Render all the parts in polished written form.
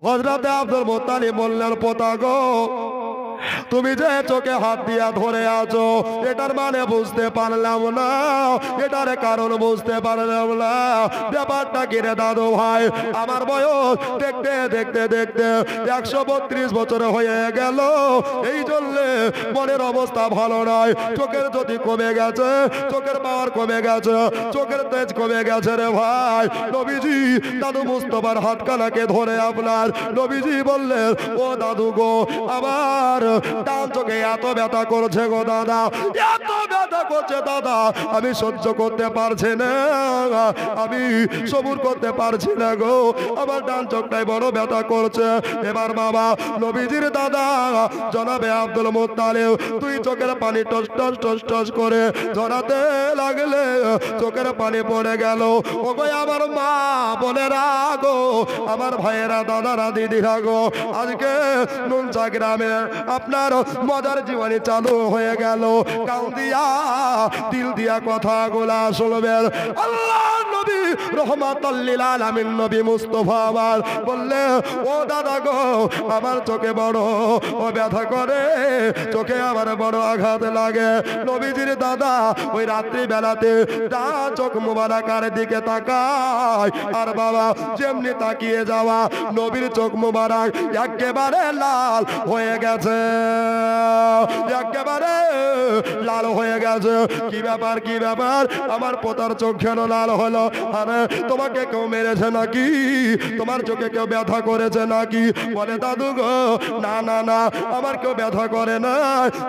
হযরতে Abdul Muttalib বললেন, পোতা গো, তুমি যে চোখে হাত দিয়া ধরে আছো এটার মানে বুঝতে পারলাম না, এটার কারণ বুঝতে পারলাম না। ব্যাপারটা কি রে দাদু ভাই? আমার বয়স দেখতে দেখতে দেখতে 132 বছর হয়ে গেল, এই জন্যে মনের অবস্থা ভালো নয়। চোখের জ্যোতি কমে গেছে, চোখের পাওয়ার কমে গেছে, চোখের তেজ কমে গেছে রে ভাই। নবীজি দাদু মুস্তাফার হাতখানাকে ধরে আপনার নবীজি বললেন, ও দাদু গো, আমার ডান চোখে এত ব্যথা করছে গো দাদা, এত ব্যথা করছে দাদা, আমি সহ্য করতে পারছি না, আমি সবুর করতে পারছি না গো, আমার ডান চোখটাই বড় ব্যথা করছে। এবার বাবা নবীজির দাদা জনাবে আব্দুল মুত্তালিব তুই চোখের পানি টস টস টস টস করে ঝরাতে লাগলে, চোখের পানি পড়ে গেল। ও গো আমার মা বোনেরা গো, আমার ভাইয়েরা, দাদারা, দিদিরা গো, আজকে নুনচা গ্রামে আপনার মজার জীবনী চালু হয়ে গেল। কান দিয়া দিল দিয়া কথাগুলা শুনবেন। আল্লাহ নবী রহমাতুল লিল আলামিন নবী মুস্তাফা আমার বললে, ও দাদা গো, আমার চোখে বড় ও ব্যথা করে, চোখে আমার বড় আঘাত লাগে। নবীজির দাদা ওই রাত্রি বেলাতে ডান চোখ মুবারকার দিকে তাকায়, আর বাবা যেমনি তাকিয়ে যাওয়া নবীর চোখ মুবারক একেবারে লাল হয়ে গেছে, একেবারে লাল হয়ে গেছে। কি ব্যাপার, কি ব্যাপার, আমার পোতার চোখ কেন লাল হলো? আরে তোমাকে কেউ মেরেছে নাকি? তোমার চোখে কেউ ব্যথা করেছে নাকি? বলে দাদু গো, না না না, আমার কেউ ব্যথা করে না,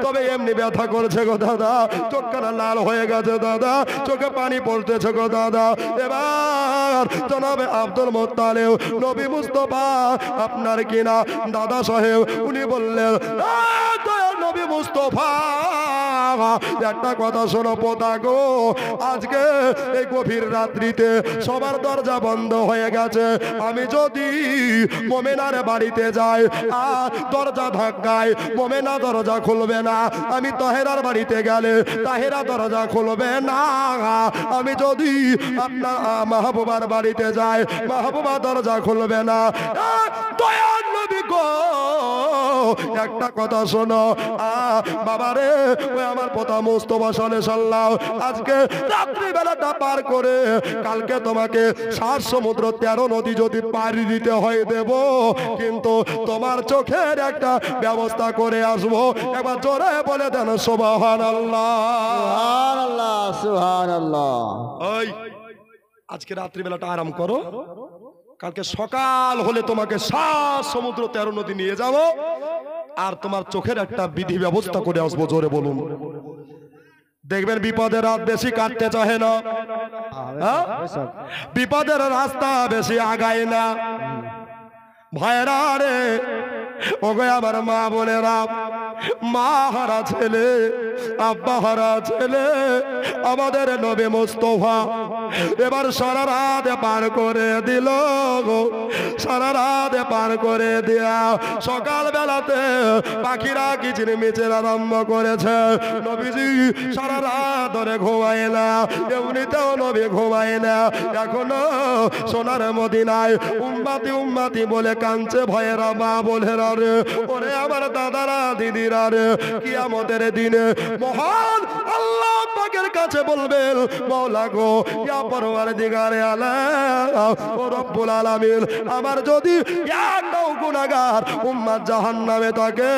তবে এমনি ব্যথা করেছে গো দাদা, চোখখানা লাল হয়ে গেছে দাদা, চোখে পানি পড়তেছে গো দাদা। এবার জনাবে আব্দুল মুত্তালিব নবী মুস্তাফা আপনার কিনা দাদা সাহেব উনি বললেন, নবী মুস্তাফা একটা কথা শোনো পোতা গো, আজকে এই গভীর রাত্রিতে সবার দরজা বন্ধ হয়ে গেছে, আমি যদি মোমেনার বাড়িতে যাই আর দরজা ধাক্কায় মোমেনা দরজা খুলবে না, আমি তাহেরার বাড়িতে গেলে তাহেরা দরজা খুলবে না, আমি যদি আপনার মাহবুবার বাড়িতে যাই মাহবুবা দরজা খুলবে না। দয়াল নবী গো, একটা কথা শোনো বাবারে, ওই আমার পোতা মুস্তাফা সাল্লাল্লাহু আজকে রাত্রি বেলাটা পার করে কালকে তোমাকে 7 সমুদ্র 13 নদী যদি পাড়ি দিতে হয় দেব, কিন্তু তোমার চোখের একটা ব্যবস্থা করে আসবো। একবার জোরে বলে দেন সুবহানাল্লাহ, সুবহানাল্লাহ, সুবহানাল্লাহ। ওই আজকে রাত্রি বেলাটা আরাম করো, কালকে সকাল হলে তোমাকে 7 সমুদ্র 13 নদী নিয়ে যাব, আর তোমার চোখের একটা বিধি ব্যবস্থা করে আসবো। জোরে বলুন। দেখবেন বিপদের রাত বেশি কাটতে চাহে না, বিপদের রাস্তা বেশি আগায় না। ভাইরা রে, ওগো আমার মা বোনেরা, মা হারা ছেলে, আব্বা হারা ছেলে, আমাদের নবী মুস্তাফা এবার সারা রাত পার করে দিল গো, সারা রাত পার করে দিয়া সকাল বেলাতে পাখিরা কিচির মিচির আরম্ভ করেছে। নবীজি সারা রাত ধরে ঘুমায় না, এমনিতেও নবী ঘুমায় না, এখনো সোনার মদিনায় উম্মতি উম্মতি বলে কাঁদছে ভয়েরা মা বোনেরা রে। ওরে আমার দাদারা, দিদিরা রে, কিয়ামতের দিনে মহান আল্লাহ পাকের কাছে বলবেন, মাওলা গো, ইয়া পরওয়ারদিগারে আলাম ও রব্বুল আলামিন, আমার যদি একটাও গুনাহগার উম্মত জাহান্নামে থাকে,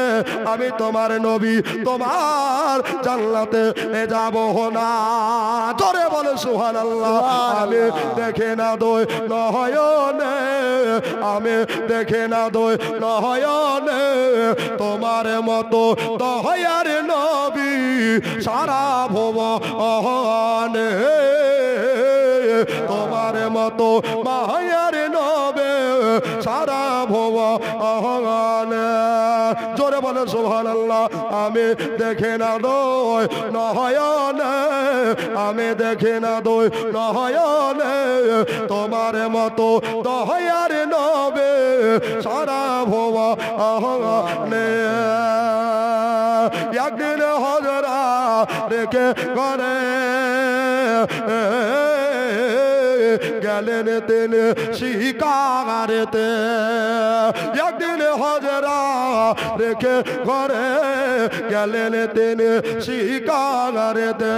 আমি তোমার নবী তোমার জান্নাতে যাব না। জোরে বলে সুবহানাল্লাহ। আমি দেখে না দই নয়নে, আমি দেখে না দই নয়নে, তোমার মতো দয়ার নবী সারা ভুবনে, তোমার মতো মায়ার নবী সারা ভুবনে। জোরে বলে সুবহানাল্লাহ। আমি দেখে না দই নয়নে, আমি দেখে না দই নয়নে, তোমার মতো দয়ার নবী সারা ভুবনে। একদিন হযরা রেখে করে গেলেন তিনি শিকারেতে, রেখে ঘরে গেলেন তিনি শিকারেতে।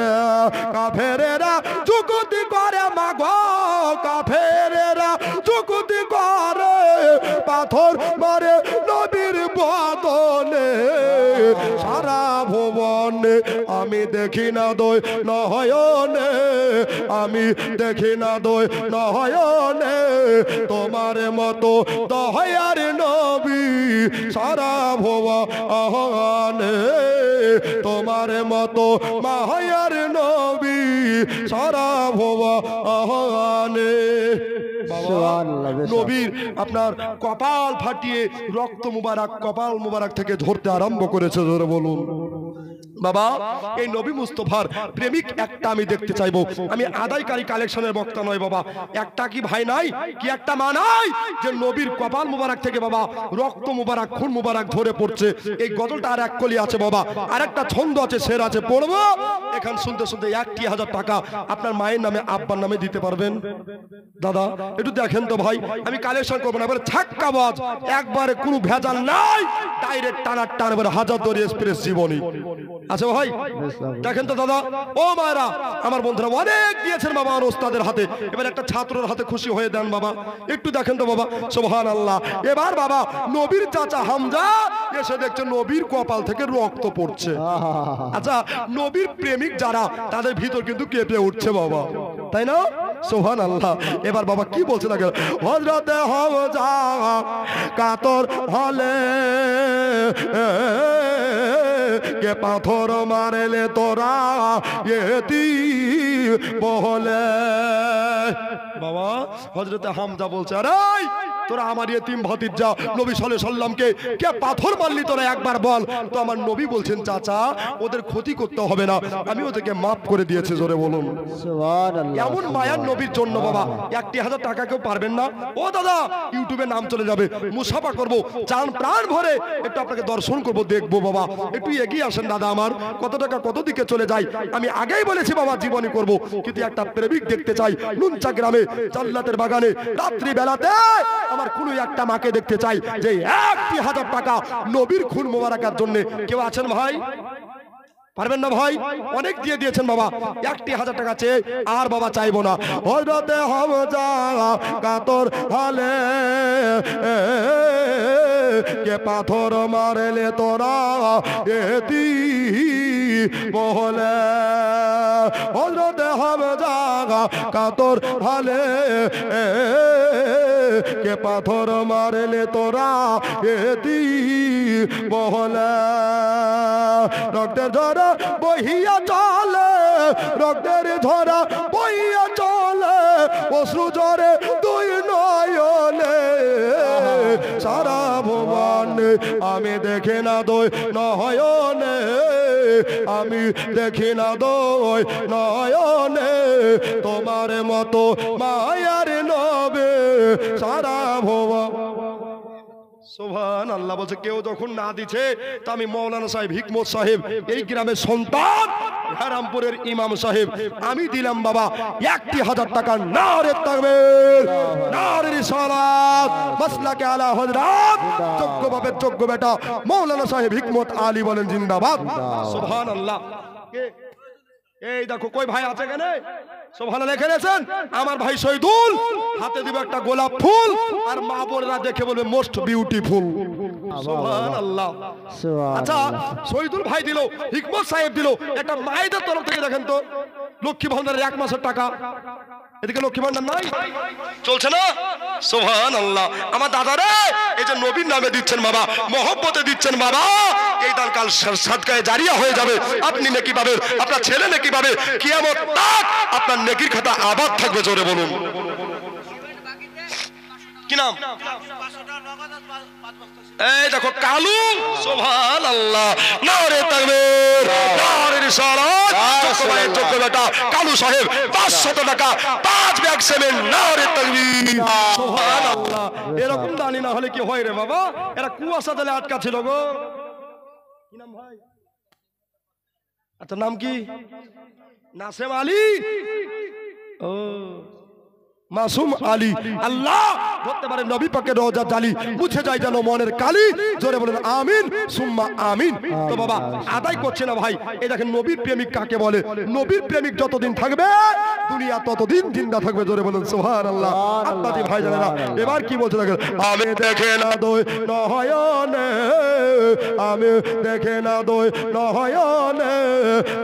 কাফেরেরা যুক্তি করে মাগো, কাফেরেরা যুক্তি করে, পাথর মারে নবীর বদনে। সারা ভুবনে আমি দেখি না দই নয়নে, আমি দেখি না দই নয়নে, তোমার মতো দয়ার নবী সারা ভুবনে, তোমার মতো মায়ার নবী সারা ভুবনে। নবীর আপনার কপাল ফাটিয়ে রক্ত মুবারক কপাল মুবারক থেকে ঝরতে আরম্ভ করেছে। জোরে বলুন বাবা। এই নবী মুস্তফার প্রেমিক একটা আমি দেখতে চাইবো। আমি আদায়কারী কালেকশনের বক্তা নয় বাবা। একটা কি ভাই নাই, কি একটা মা নাই যে নবীর কপাল মুবারক থেকে বাবা রক্ত মুবারক খুন মুবারক ঝরে পড়ছে। এই গজলটা আর এক কলি আছে বাবা, আর একটা ছন্দ আছে, শের আছে, পড়বো। এখান শুনতে শুনতে 1,000 টাকা আপনার মায়ের নামে আব্বার নামে দিতে পারবেন। দাদা একটু দেখেন তো ভাই, আমি কালেকশন করবো না, এবার ছাক্কা বাজ, একবারে কোনো ভেজাল নাই, ডাইরেক্ট টানার টান, এবার হাজারদুয়ারি এক্সপ্রেস জীবনী আচ্ছা ভাই দেখেন তো দাদা। ও মায়েরা আমার বন্ধুরা অনেক দিয়েছেন বাবা আমার ওস্তাদের হাতে, এবার একটা ছাত্রের হাতে খুশি হয়ে দেন বাবা। একটু দেখেন তো বাবা, সুবহানাল্লাহ। এবার বাবা নবীর চাচা হামজা এসে দেখছে নবীর কপাল থেকে রক্ত পড়ছে। আচ্ছা নবীর প্রেমিক যারা তাদের ভিতর কিন্তু কেঁপে উঠছে বাবা, তাই না? সুবহানাল্লাহ। এবার বাবা কি বলছে দেখেন, হযরতে হামজা কাতর হলে কে পাথর মারলে তোরা এতি বহলে। বাবা হযরতে হামজা বলছে, আরে তোরা আমার ইতিম ভাতিজা নবী সাল্লাল্লাহু আলাইহি সাল্লামকে কে পাথর মারলি তোরা একবার বল। তো আমার নবী বলছেন, চাচা ওদের ক্ষতি করতে হবে না, আমি ওদেরকে মাফ করে দিয়েছি। জোরে বলুন সুবহানাল্লাহ। এমন মায়ার নবীর জন্য বাবা 1,000 টাকা কেউ পারবেন না। ও দাদা ইউটিউবে নাম চলে যাবে, মুসাফা করব, জান প্রাণ ভরে একটু আপনাকে দর্শন করব, দেখবো বাবা। একটু এগিয়ে আসেন দাদা, আমার কত টাকা কত দিকে চলে যায়। আমি আগেই বলেছি বাবা জীবনী করব, কিন্তু একটা প্রেমিক দেখতে চাই নুনচা গ্রামে জান্নাতের বাগানে রাত্রি বেলাতে। আমার কোনো একটা মাকে দেখতে চাই যে 1,000 টাকা নবীর খুন মোবারকের জন্য। কেউ আছেন ভাই? পারবেন না ভাই? অনেক দিয়ে দিয়েছেন বাবা, 1,000 টাকা চেয়ে আর বাবা চাইবো না। হযরতে হামজা কাতর হলে কে পাথর মারলে তোরা এতি বহলে। হযরতে হামজা কাতর হলে কে পাথর মারলে তোরা এতি বহলে। রক্তের ঝরা বহিয়া চলে, রক্তের ঝরা বহিয়া চলে, অশ্রু ঝরে দুই নয়নে। সারা ভুবনে আমি দেখি না দই নয়নে, আমি দেখি না দই নয়নে, তোমার মতো মায়ার নবী সারা ভুবন। সুবহানাল্লাহ। বলছে কেউ যখন না দিছে তা আমি মৌলানা সাহেব হিকমত সাহেব এই গ্রামের সন্তান হারামপুরের ইমাম সাহেব আমি দিলাম বাবা 1,000 টাকা। নারে তাকবীর, নারে রিসালাত, মাসলাকে আলা হযরত, যোগ্য বাপের যোগ্য বেটা মৌলানা সাহেব হিকমত আলী বলেন জিন্দাবাদ। সুবহানাল্লাহ। এই দেখো কই ভাই আছে কেন? সুবহানাল্লাহ লিখেছেন আমার ভাই শহীদুল, হাতে দিব একটা গোলাপ ফুল, আর মা বোনেরা দেখে বলবে মোস্ট বিউটিফুল। সুবহানাল্লাহ। আচ্ছা শহীদুল ভাই দিল, হিকমত সাহেব দিল, একটা মায়েদের তরফ থেকে দেখেন তো লক্ষ্মী ভান্ডারের 1 মাসের টাকা। এদিকে লক্ষ্মী ভান্ডার নাই, চলছে না? সুবহানাল্লাহ। আমার দাদারে এই যে নবীর নামে দিচ্ছেন বাবা, মহব্বতে দিচ্ছেন বাবা, এই দান কাল সাদকায়ে জারিয়া হয়ে যাবে। আপনি নেকি পাবেন, আপনার ছেলে নেকি পাবে, কিয়ামত তাক আপনার নেকির খাতা আবাদ থাকবে। জোরে বলুন কি নাম? এই দেখো কালু। সুবহানাল্লাহ। নারে তাকবীর, নারে রিসালাত, যোগ্যবানের যোগ্য বেটা কালু সাহেব 500 টাকা 5 ব্যাগ সিমেন্ট। নারে তাকবীর। সুবহানাল্লাহ। এরকম দানি না হলে কি হয় রে বাবা? এরা কুয়াশা দিলে আটকা ছিল গো। কি নাম ভাই? আচ্ছা নাম কি? নাসেম আলী। ও মাসুম আলী আল্লাহ ধরতে পারে নবী পাকের রওজা জালি মুছে যায় যেন মনের কালি জোরে বলেন আমিন সুম্মা আমিন তো বাবা আদায় করছে না ভাই এই দেখেন নবীর প্রেমিক কাকে বলে নবীর প্রেমিক যতদিন থাকবে দুনিয়া ততদিন জিন্দা থাকবে জোরে বলেন সুবহানাল্লাহ আব্বাজি ভাই জানেনা এবার কি বলছে দেখেন আমি দেখে না দই নয়নে আমি দেখে না দই নয়নে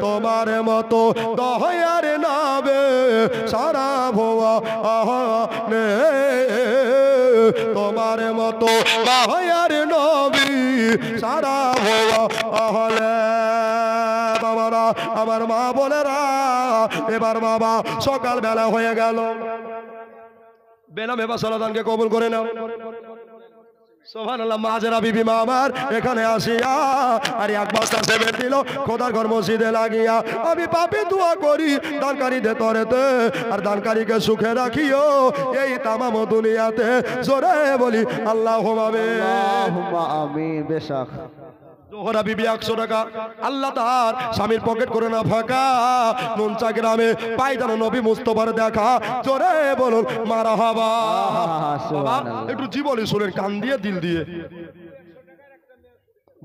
তোমার মতো দয়ার নাবে সারা ভোয়া নে তোমার মতো দয়ার নবী সারা ভোয়া আহলে বাবারা আমার মা বোনেরা এবার বাবা সকাল বেলা হয়ে গেল বেনামে বাসালাদানকে কবুল করে নাও সুবহানাল্লাহ মাজেরা বিবি মা আমার এখানে আসিয়া আর এক বস্তা সেমেন্ট দিল খোদার ঘর মসজিদে লাগিয়া আমি পাপে দোয়া করি দানকারী দে তরেতে আর দানকারীকে সুখে রাখিও এই তামাম দুনিয়াতে জোরে বলি আল্লাহুম্মা আমিন বেশক জোহরা বিবি 100 টাকা আল্লাহ তার স্বামীর পকেট করে না ফাঁকা নুনচা গ্রামে পায়দানো নবী মুস্তফার দেখা জোরে বলুন মারহাবা বাবা একটু জীবনী শুনেন কান দিয়ে দিল দিয়ে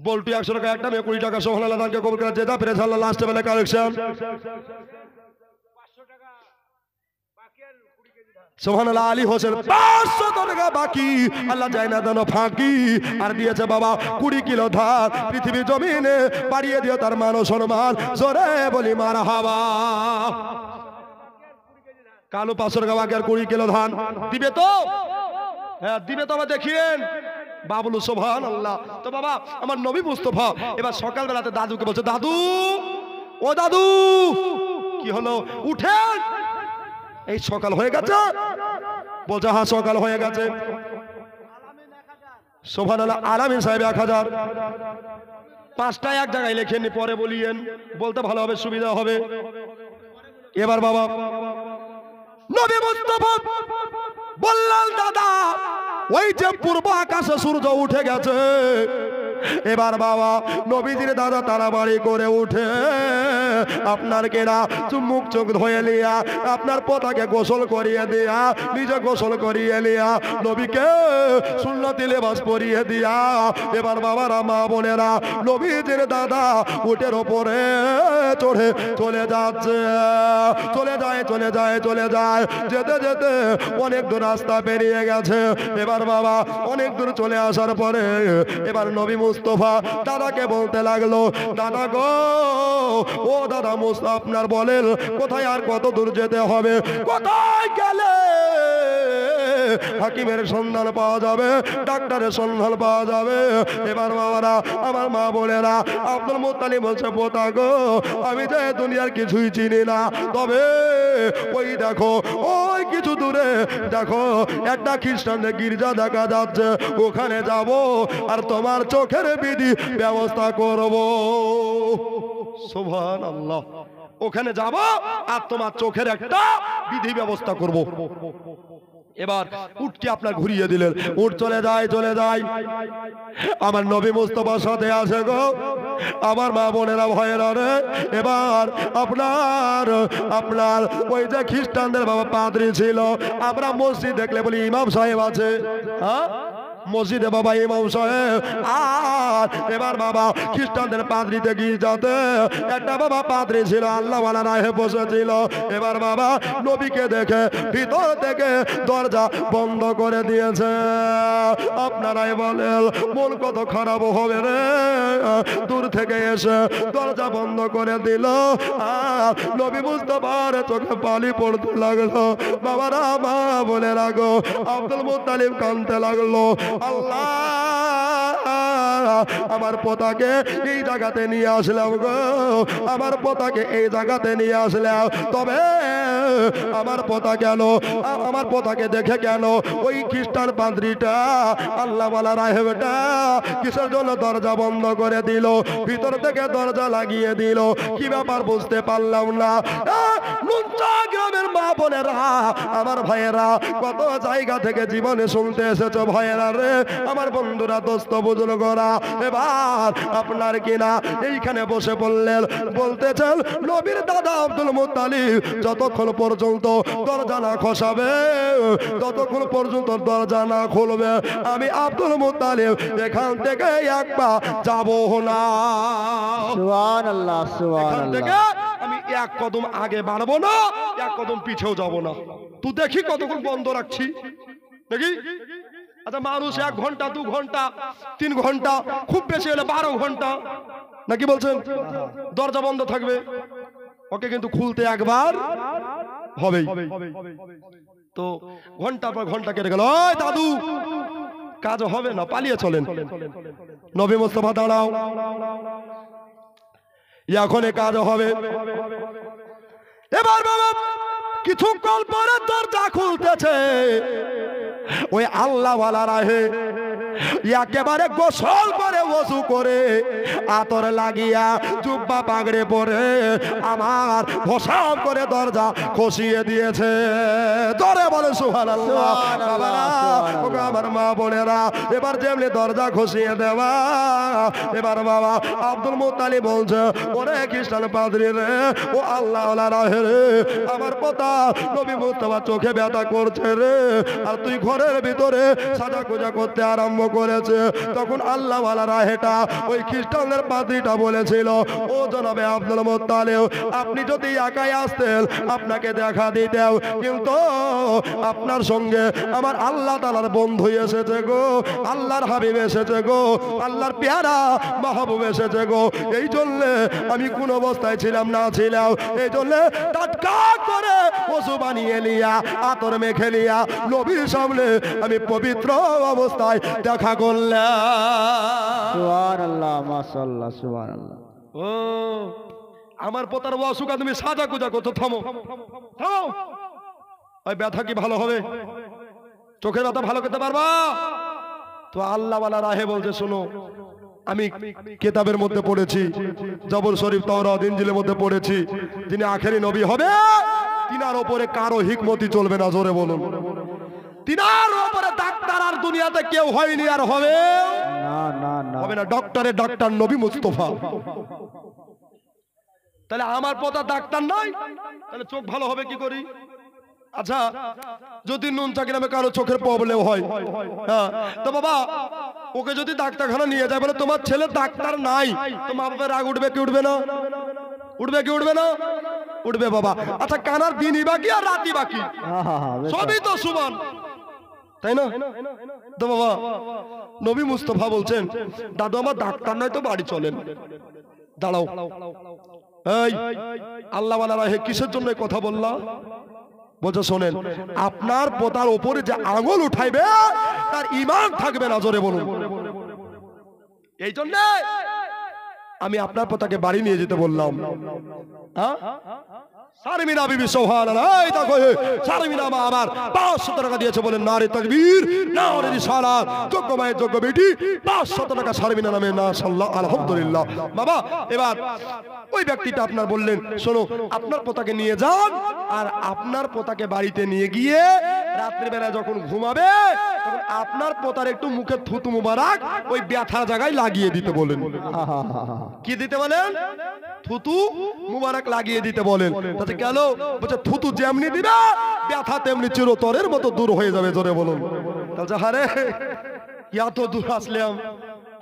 বলটি 100 টাকা একটা মেয়ে 20 টাকা সুবহানাল্লাহ দানকে কবুল করে জেদা প্রেস আল্লাহ লাস্ট বেলা কালেকশন সুবহানাল্লাহ আলী হোসেন 500 টাকা বাকি আল্লাহ যায় না দানো ফাঁকি আর দিয়েছে বাবা 20 কিলো ধান পৃথিবী জমিনে বাড়িয়ে দিও তার মান ও সম্মান জোরে বলি মারহাবা কালো 500 টাকা বাকি আর 20 কিলো ধান দিবে তো হ্যাঁ দিবে তো আমরা দেখিয়েন বাবুল সুবহানাল্লাহ তো বাবা আমার নবী মুস্তাফা এবার সকাল বেলাতে দাদুকে বলছে দাদু ও দাদু কি হলো উঠেন এই সকাল হয়ে গেছে বলছে হ্যাঁ সকাল হয়ে গেছে সুবহানাল্লাহ আলামিন সাহেব 1000 পাঁচটা এক জায়গায় লেখেননি পরে বলিয়েন বলতে ভালো হবে সুবিধা হবে এবার বাবা নবী মুস্তাফা বললেন দাদা ওই যে পূর্ব আকাশে সূর্য উঠে গেছে এবার বাবা নবীজির দাদা তাড়াতাড়ি করে উঠে আপনার কেনা মুখ চোখ ধুয়ে লিয়া আপনার পোতাকে গোসল করিয়ে দিয়া নিজে গোসল করিয়ে লিয়া নবীকে সুন্নতি লেবাস পরিয়ে দিয়া এবার বাবারা মা বোনেরা নবীজির দাদা উটের ওপরে চড়ে চলে যাচ্ছে চলে যায় যেতে যেতে অনেক দূর রাস্তা পেরিয়ে গেছে এবার বাবা অনেক দূর চলে আসার পরে এবার নবী মুস্তাফা দাদাকে বলতে লাগলো দাদা গো ও দাদা মুস্তাফা আপনার বলেন কোথায় আর কত দূর যেতে হবে কোথায় গেলে হাকিমের সন্ধান পাওয়া যাবে ডাক্তারের সন্ধান পাওয়া যাবে এবার বাবারা আমার মা বোনেরা আব্দুল মুত্তালিব বলছে পোতা গো আমি যে দুনিয়ার কিছুই চিনি না তবে ওই দেখো ওই কিছু দূরে দেখো একটা খ্রিস্টানদের গির্জা দেখা যাচ্ছে ওখানে যাব আর তোমার চোখের বিধি ব্যবস্থা করব সুবহানাল্লাহ ওখানে যাব আর তোমার চোখের একটা বিধি ব্যবস্থা করব এবার উটকে আপনার ঘুরিয়ে দিলেন উট চলে যায় আমার নবী মুস্তাফার সাথে আছে গো আমার মা বোনেরা ভয়েরা রে এবার আপনার ওই যে খ্রিস্টানদের বাবা পাদ্রী ছিল আমরা মসজিদ দেখলে বলি ইমাম সাহেব আছে হ্যাঁ মসজিদে বাবা ইমাম সাহেব আর এবার বাবা খ্রিস্টানদের পাদ্রীতে গির্জাতে একটা বাবা পাদ্রী ছিল আল্লাহ ওয়ালা রাহে বসেছিল এবার বাবা নবীকে দেখে ভিতর থেকে দরজা বন্ধ করে দিয়েছে আপনারাই বলেন মন কত খারাপ হবে রে দূর থেকে এসে দরজা বন্ধ করে দিল আর নবী মুস্তাফার চোখে পানি পড়তে লাগলো বাবারা মা বলে রাখো আব্দুল মুত্তালিব কাঁদতে লাগলো আল্লাহ আমার পোতাকে এই জায়গাতে নিয়ে আসলাম গো আমার পোতাকে এই জায়গাতে নিয়ে আসলাম তবে আমার পোতাকে দেখে কেন ওই খ্রিস্টান পাদ্রীটা আল্লাহ ওয়ালা রাহেবটা কিসের জন্য দরজা বন্ধ করে দিল ভিতর থেকে দরজা লাগিয়ে দিল কি ব্যাপার বুঝতে পারলাম না নুনচা গ্রামের মা বোনেরা আমার ভাইয়েরা কত জায়গা থেকে জীবনে শুনতে এসেছো ভাইয়েরা রে আমার বন্ধুরা দোস্ত বুজুর্গরা এবার আপনার কিনা এইখানে বসে পড়লেন, বলতেছেন নবীর দাদা আব্দুল মুত্তালিব যতক্ষণ পর্যন্ত দরজা না খসাবে, ততক্ষণ পর্যন্ত দরজা না খুলবে, আমি আব্দুল মুত্তালিব এখান থেকে এক পা যাব না। সুবহানাল্লাহ এখান সুবহানাল্লাহ। থেকে আমি এক কদম আগে বাড়বো না, এক কদম পিছেও যাব না। তুই দেখি কতক্ষণ বন্ধ রাখছি দেখি। আচ্ছা মানুষ 1 ঘন্টা 2 ঘন্টা 3 ঘন্টা খুব বেশি হলে 12 ঘন্টা নাকি বলছেন দরজা বন্ধ থাকবে, ওকে কিন্তু খুলতে একবার হবেই। তো ঘন্টা পর ঘন্টা কেটে গেল, ওই দাদু কাজ হবে না, পালিয়ে চলেন। নবী মুস্তাফা দাঁড়াও, এখন কাজ হবে। এবার বাবা কিছুক্ষণ পরে দরজা খুলতেছে, ওই আল্লাহ ওয়ালা রাহে একেবারে গোসল করে ওযু করে আতর লাগিয়া জুব্বা পাগড়ে পরে আমার ভসাম করে দরজা খসিয়ে দিয়েছে। জোরে বলে সুবহানাল্লাহ। বাবারা, ওগো আমার মা বোনেরা, এবার যেমনি দরজা খসিয়ে দেওয়া, এবার বাবা আব্দুল মুত্তালিব বলছে, ওরে খ্রিস্টান পাদ্রী রে, ও আল্লাহ ওয়ালা রাহে রে, আমার পোতা নবী মুস্তাফা চোখে ব্যথা করছে রে, আর তুই ঘরের ভিতরে সাজা গোজা করতে আরম্ভ করেছে। তখন আল্লাহ ওয়ালা রাহেটা ওই খ্রিস্টানদের পাদ্রীটা বলেছিল, ও জনাবে আব্দুল মুত্তালিব, আপনি যদি একাই আসতেন আপনাকে দেখা দিতেও, কিন্তু আপনার সঙ্গে আমার আল্লাহ তাআলার বন্ধু এসেছে গো, আল্লাহর হাবিব এসেছে গো, আল্লাহর পেয়ারা মাহবুব এসেছে গো, এই জন্য আমি কোন অবস্থায় ছিলাম না ছিলাম, এই জন্য টাটকা করে ওযু বানিয়ে লিয়া আতর মেখে লিয়া নবীর সামনে আমি পবিত্র অবস্থায় দেখা করলাম। সুবহানাল্লাহ মাশাআল্লাহ সুবহানাল্লাহ। ও আমার পোতার অসুখা তুমি সাজা গুজা করছো, থামো থামো। ওই ব্যথা কি ভালো হবে? চোখের ব্যথা ভালো করতে পারবা? তো আল্লাহ ওয়ালা রাহে বলছে, শোনো আমি কিতাবের মধ্যে পড়েছি, জবর শরীফ তাওরাত ইনজিলের মধ্যে পড়েছি, যিনি আখেরি নবী হবে তিনার উপরে কারো হিকমতি চলবে না। জোরে বলুন, তিনার উপরে ডাক্তার আর দুনিয়াতে কেউ হয়নি আর হবে না না না হবে না। ডক্টরের ডাক্তার নবী মুস্তাফা। তাহলে আমার পোতা ডাক্তার নয়, তাহলে চোখ ভালো হবে কি করি? আচ্ছা যদি নুন চা গ্রামে কারো চোখের প্রবলেম হয়, হ্যাঁ, তো বাবা ওকে যদি ডাক্তারখানা নিয়ে যায়, বলে তোমার ছেলে ডাক্তার নাই, তো মা বাবার রাগ উঠবে কি উঠবে না? উঠবে কি উঠবে না? উঠবে বাবা। আচ্ছা কানার দিনই বাকি আর রাতই বাকি, সবই তো সমান, তাই না? তো বাবা নবী মুস্তাফা বলছেন, দাদু আমার ডাক্তার নয়, তো বাড়ি চলেন। দাঁড়াও, এই আল্লাহ ওয়ালা রাহে কিসের জন্য কথা বললা? বলছে শোনেন, আপনার পোতার উপরে যে আঙুল উঠাইবে তার ঈমান থাকবে না। জোরে বলুন, এই জন্য আমি আপনার পোতাকে বাড়ি নিয়ে যেতে বললাম। হ্যাঁ, শারমিনা বিবি সুবহানাল্লাহ, এই দেখো শারমিনা মা আমার 500 টাকা দিয়েছে, বলেন নারে তাকবীর নারে রিসালাত, যোগ্য মায়ের যোগ্য বেটি 500 টাকা শারমিনা নামে, না সাল্লাহ আলহামদুলিল্লাহ। বাবা এবার ওই ব্যক্তিটা আপনার বললেন, শোনো আপনার পোতাকে নিয়ে যান, আর আপনার পোতাকে বাড়িতে নিয়ে গিয়ে রাত্রিবেলা যখন ঘুমাবে তখন আপনার পোতার একটু মুখে থুতু মুবারক ওই ব্যথার জায়গায় লাগিয়ে দিতে বলেন। কি দিতে বলেন? থুতু মুবারক লাগিয়ে দিতে বলেন। তাতে গেল, বলছে থুতু যেমনি দিবে ব্যথা তেমনি চিরতরের মতো দূর হয়ে যাবে। জোরে বলুন। তাহলে হারে এত দূর আসলাম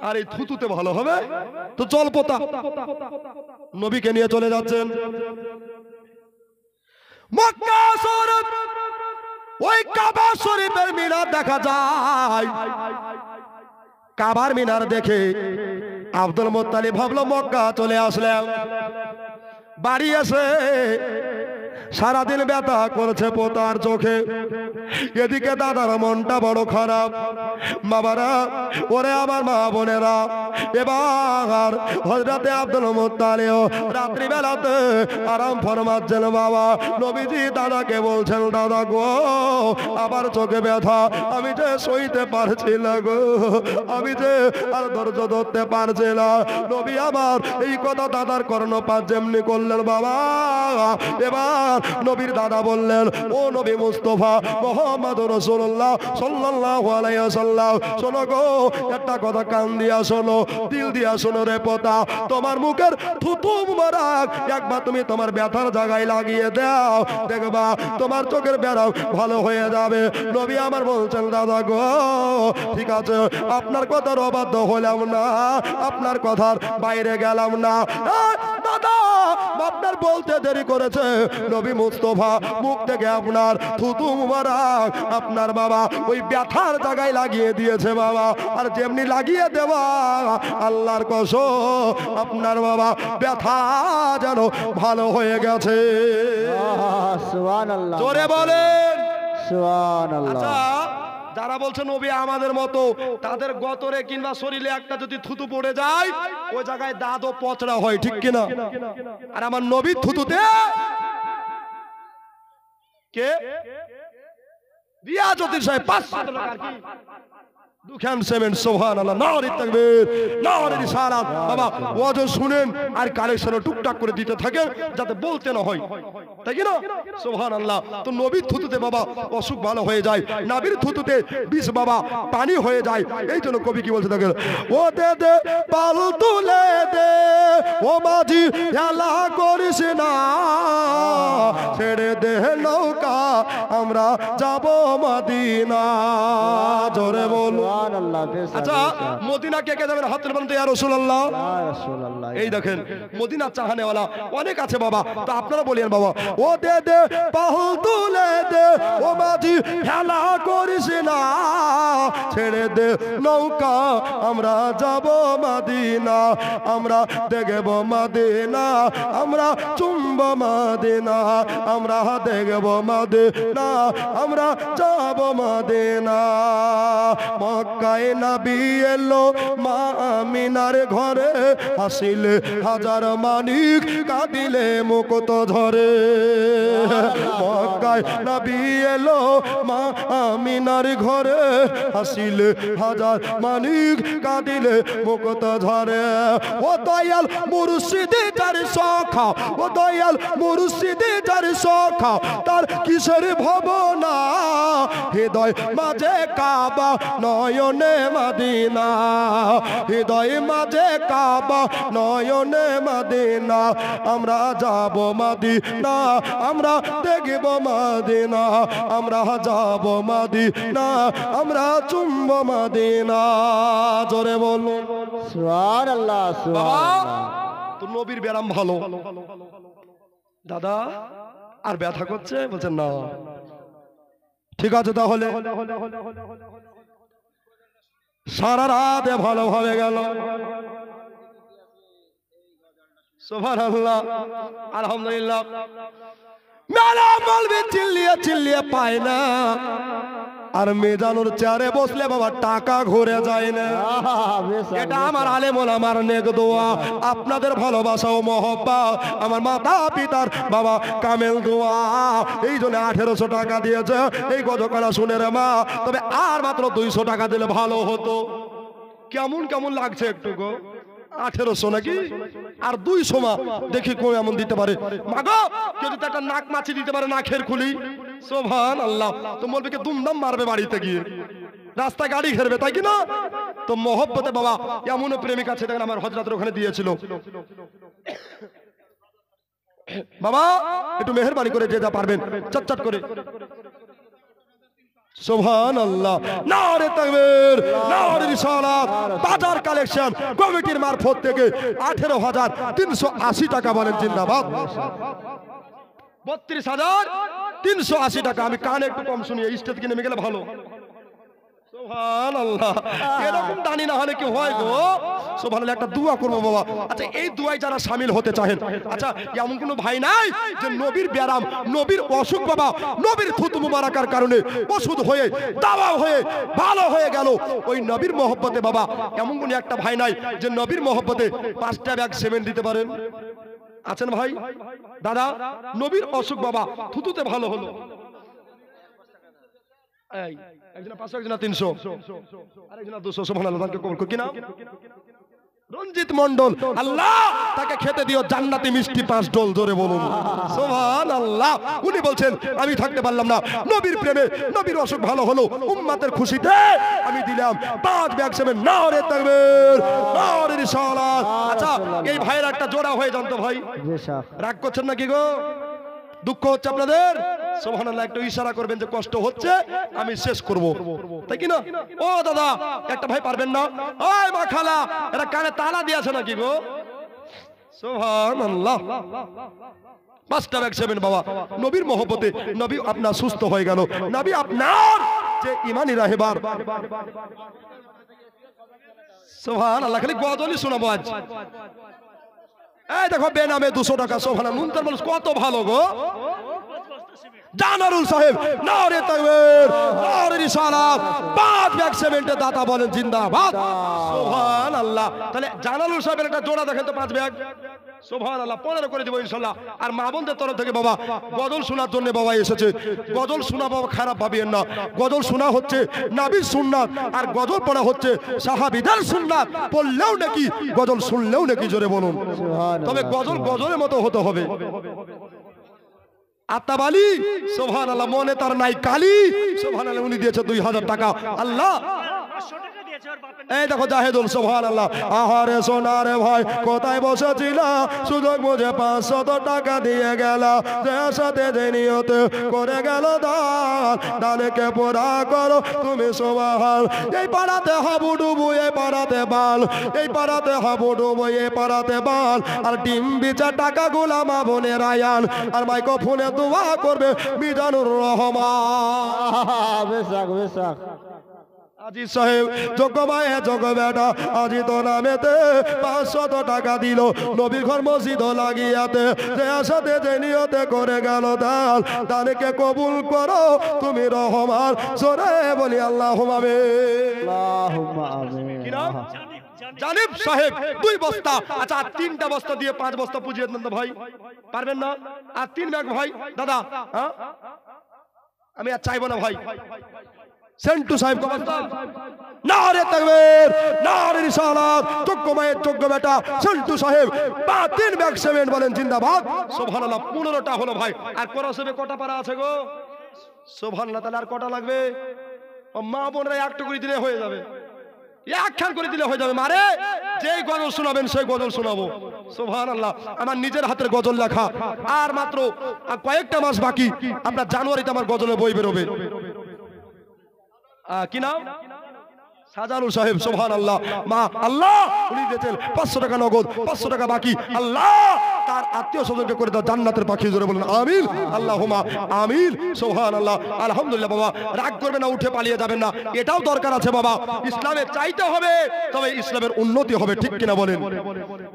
আর এই থুতুতে ভালো হবে? তো চল পোতা। নবীকে নিয়ে চলে যাচ্ছেন মক্কা শরীফ, ওই কাবা শরীফের মিনার দেখা যায়। কাবার মিনার দেখে আব্দুল মুত্তালিব ভাবলো মক্কা চলে আসলাম। বাড়ি এসে সারাদিন ব্যথা করেছে পোতার চোখে, এদিকে দাদার মনটা বড় খারাপ। বাবারা, ওরে আমার মা বোনেরা, এবার হযরতে আব্দুল মুত্তালিব রাত্রিবেলাতে আরাম ফরমাচ্ছেন। বাবা নবীজি দাদাকে বলছেন, দাদা গো আবার চোখে ব্যথা, আমি যে সইতে পারছি না গো, আমি যে আর ধৈর্য ধরতে পারছি না। নবী আবার এই কথা দাদার কর্ণপাত যেমনি করলেন বাবা, এবার নবীর দাদা বললেন, ও নবী মুস্তাফা মুহাম্মদুর রাসূলুল্লাহ সাল্লাল্লাহু আলাইহি ওয়াসাল্লাম, শোনো গো একটা কথা কান দিয়া শোনো, দিল দিয়া শোনো রে পোতা, তোমার মুখের থুতু মুবারক একবার তুমি তোমার ব্যথার জায়গায় লাগিয়ে দাও, দেখবা তোমার চোখের ব্যথা ভালো হয়ে যাবে। নবী আমার বলছেন দাদা গো ঠিক আছে, আপনার কথার অবাধ্য হলাম না, আপনার কথার বাইরে গেলাম না। দাদা আপনার বলতে দেরি করেছে, নবী মুস্তাফা মুখ থেকে আপনার থুতু মুবারক আপনার বাবা ওই ব্যথার জায়গায় লাগিয়ে দিয়েছে বাবা। আর যেমনি লাগিয়ে দেওয়া আল্লাহর কসম আপনার বাবা ব্যথা যেন ভালো হয়ে গেছে। সুবহানাল্লাহ, জোরে বলেন সুবহানাল্লাহ। আচ্ছা যারা বলছে নবী আমাদের মতো, তাদের গতরে কিংবা শরীরে একটা যদি থুতু পড়ে যায় ওই জায়গায় দাঁতও পচড়া হয়, ঠিক কিনা? আর আমার নবীর থুতুতে কে রিয়া জ্যোতির সাহেব 500 টাকার কি দুখান সেমেন্ট, সুবহানাল্লাহ, নারে তাকবীর, নারে রিসালাত। বাবা ওয়াজ শুনেন আর কালেকশন টুকটাক করে দিতে থাকেন যাতে বলতে না হয়, তাই কি না? সুবহানাল্লাহ। তো নবীর থুতুতে বাবা অসুখ ভালো হয়ে যায়, নবীর থুতুতে বিষ বাবা পানি হয়ে যায়। এই জন্য কবি কি বলতে থাকেন, ও দে দে পাল তুলে দে ও মাঝি খেলা করিস না, ছেড়ে দে নৌকা আমরা যাব মদিনা। জোরে বল সুবহানাল্লাহ। আচ্ছা মদিনা কে কে যাবেন? হাত তুলবেন তো ইয়া রাসূলুল্লাহ। ইয়া রাসূলুল্লাহ। এই দেখেন মদিনা চাহানেওয়ালা অনেক আছে বাবা, তো আপনারা বলেন বাবা ও দে দে পাহুল তুলে দে ও মাঝি খেলা করিস না, ছেড়ে দে নৌকা আমরা যাব মদিনা, আমরা দেখব মদিনা, আমরা চুম্ব মদিনা, আমরা দেখব মদিনা, আমরা যাব মদিনা। মক্কায় নবী এলো মা আমিনার ঘরে, হাসিলে হাজার মানিক কাঁদিলে মুকুট ঝরে। মক্কায় নবী এলো মা আমিনার ঘরে, হাসিলে হাজার মানিক কাঁদিলে মুকুট ঝরে। ও দয়াল মুর্শিদে যার সখা, ও দয়াল মুর্শিদে যার সখা, তার কিসের ভাবনা, হৃদয় মাঝে কাবা নয়নে মদিনা, হৃদয় মাঝে কাবা নয়নে মদিনা, আমরা যাব মদিনা, আমরা দেখব মদিনা, আমরা যাব মদিনা, আমরা চুম্ব মদিনা। জোরে বলুন সুবহানাল্লাহ, সুবহানাল্লাহ। তো নবীর ব্যারাম ভালো দাদা, আর ব্যথা করছে বলছেন না, ঠিক আছে তাহলে সারা রাত ভালোভাবে গেল। সুবহানাল্লাহ, আলহামদুলিল্লাহ। মেলা বলবে চিল্লিয়ে চিল্লিয়ে পায় না, আর মেজানুর চেয়ারে বসলে বাবা টাকা ঘুরে যায় না। এটা আমার আলেম ওলামার নেক দোয়া, আপনাদের ভালোবাসা ও মহব্বত আমার মাতা পিতার বাবা কামেল দোয়া। এই জন্য 1800 টাকা দিয়েছে এই গজকালা শুনে রে মা, তবে আর মাত্র 200 টাকা দিলে ভালো হতো। কেমন কেমন লাগছে একটু গো? 1800 নাকি আর 200 মা, দেখি কোন এমন দিতে পারে। মাগো কেউ যদি একটা নাক মাছি দিতে পারে নাকের খুলি, সুবহানাল্লাহ, তো বলবে কি দুমদাম মারবে বাড়িতে গিয়ে, রাস্তায় গাড়ি ঘেরবে, তাই কি না? তো মহব্বতে বাবা এমন প্রেমিক আছে দেখেন আমার হযরতের ওখানে দিয়েছিল। বাবা একটু মেহেরবানি করে যে যা পারবেন চটচট করে। সুবহানাল্লাহ, নারে তাকবীর, নারে রিসালাত। বাজার কালেকশন কমিটির মারফত থেকে 18,380 টাকা বলেন জিন্দাবাদ। 32,380 টাকা। আমি কানে একটু কম শুনি, স্টেজ কিনে নেমে গেলে ভালো। সুবহানাল্লাহ, এরকম দানি না হলে কি হয় গো? সুবহানাল্লাহ, একটা দোয়া করবো বাবা। আচ্ছা এই দোয়ায় যারা শামিল হতে চাহেন, আচ্ছা এমন কোনো ভাই নাই যে নবীর ব্যারাম, নবীর অসুখ বাবা নবীর থুতু মুবারাকার কারণে ওষুধ হয়ে দাওয়া হয়ে ভালো হয়ে গেল, ওই নবীর মহব্বতে বাবা এমন কোনো একটা ভাই নাই যে নবীর মহব্বতে 5টা ব্যাগ সিমেন্ট দিতে পারেন? আছেন ভাই? দাদা নবীর অসুখ বাবা থুতুতে ভালো হলো। এই একজন 500, একজন 300, আর একজন 200। সুবহানাল্লাহ, তাকে কবুল করুন। কি নাম? রঞ্জিত মন্ডল, আল্লাহ তাকে খেতে দিও জান্নাতি মিষ্টি 5 ডোল, জোরে বলুন সুবহানাল্লাহ। উনি বলছেন আমি থাকতে পারলাম না, নবীর প্রেমে, নবীর অসুখ ভালো হলো, উম্মতের খুশিতে আমি দিলাম 5 ব্যাগ সেমেন্ট। নারে তাকবীর, নারে রিসালাত। আচ্ছা এই ভাইয়ের একটা জোড়া হয়ে যান তো ভাই, জি শাহ। রাগ করছেন নাকি গো? দুঃখ হচ্ছে আপনাদের? সুবহানাল্লাহ, একটু ইশারা করবেন যে কষ্ট হচ্ছে, আমি শেষ করব, তাই কি না? ও দাদা একটা ভাই পারবেন না? ওই মা খালা, এরা কানে তালা দিয়েছে নাকি গো? সুবহানাল্লাহ। 5টা ব্যাগ সেভেন বাবা, নবীর মহব্বতে নবী আপনার সুস্থ হয়ে গেল, নবী আপনার যে ইমানি রাহেবার। সুবহানাল্লাহ, খালি গজলই শোনাবো আজ। এই দেখো বেনামে 200 টাকা। সুবহানাল্লাহ, মুনতার মানুষ কত ভালো গো। জানারুল সাহেব, নারে তাকবীর, নারে রিসালাত। 5 ব্যাগ সিমেন্টের দাতা বলেন জিন্দাবাদ। সুবহানাল্লাহ। তাহলে জানারুল সাহেবের একটা জোড়া দেখেন তো 5 ব্যাগ। সুবহানাল্লাহ, 15 করে দেব ইনশাআল্লাহ। আর মা বোনদের তরফ থেকে বাবা গজল শোনার জন্য বাবা এসেছে। গজল শোনা বাবা খারাপ ভাবিয়েন না, গজল শোনা হচ্ছে নবীর সুন্নাত, আর গজল পড়া হচ্ছে সাহাবীদের সুন্নাত। পড়লেও নাকি, গজল শুনলেও নাকি, জোরে বলুন। তবে গজল গজলের মতো হতে হবে। আত্মাবালি, সুবহানাল্লাহ, মনে তার নাই কালি। সুবহানাল্লাহ, উনি দিয়েছে 2000 টাকা। আল্লাহ, এই দেখো জাহেদুল, সুবহানাল্লাহ। আহারে সোনারে ভাই কোথায় বসেছিল, সুযোগ বুঝে 500 টাকা দিয়ে গেল, যে সাথে যে নিয়তে করে গেল দান, দানকে পুরা করো তুমি সুবহান। এই পাড়াতে হাবুডুবু, এই পাড়াতে বাল, এই পাড়াতে হাবুডুবু, এই পাড়াতে বাল। আর ডিম বিচা টাকা গুলা মা বোনের আয়ান, আর মাইক্রোফোনে দোয়া করবে মিজানুর রহমান। বেশাক বেশাক। আজি সাহেব যোগ্য মায়ে যোগ্য বেটা, আজি তো নামেতে 500 টাকা দিল, নবীর ঘর মসজিদ লাগিয়াতে, যে আশাতে যে নিয়তে করে গেল দান, দানকে কবুল করো তুমি রহমান। জোরে বলি আল্লাহুম্মা আমিন। আল্লাহুম্মা আমিন। কি নাম? জানিব সাহেব 2 বস্তা। আচ্ছা 3টা বস্তা দিয়ে 5 বস্তা পুজিয়ে দেন তো ভাই, পারবেন না? আর 3 ব্যাগ ভাই দাদা, হ্যাঁ আমি আর চাইবো না ভাই। সেন্টু সাহেব কমান্ডার, নারে তাকবীর, নারে রিসালাত। যোগ্য মায়ের যোগ্য বেটা সেন্টু সাহেব 3 ব্যাগ সিমেন্ট বলেন জিন্দাবাদ। সুবহানাল্লাহ, 15টা হলো ভাই। আর করসবে কটা পারা আছে গো? সুবহানাল্লাহ, তাহলে আর কটা লাগবে? ও মা বোনরা একটা করে দিলে হয়ে যাবে, একখান করে দিলে হয়ে যাবে। মারে যেই গজল শোনাবেন সেই গজল শোনাবো। সুবহানাল্লাহ, আমার নিজের হাতের গজল লেখা। আর মাত্র কয়েকটা মাস বাকি, আপনার জানুয়ারিতে আমার গজলের বই বেরোবে। কি নাম? সাজানুর সাহেব। সুবহানাল্লাহ, মা আল্লাহ উনি দিয়েছেন 500 টাকা নগদ, 500 টাকা বাকি। আল্লাহ তার আত্মীয় স্বজনকে করে দাও জান্নাতের পাখি, জোরে বলুন আমিন। আল্লাহুম্মা আমিন। সুবহানাল্লাহ, আলহামদুলিল্লাহ। বাবা রাগ করবে না, উঠে পালিয়ে যাবেন না, এটাও দরকার আছে বাবা। ইসলামে চাইতে হবে, তবে ইসলামের উন্নতি হবে, ঠিক কিনা বলেন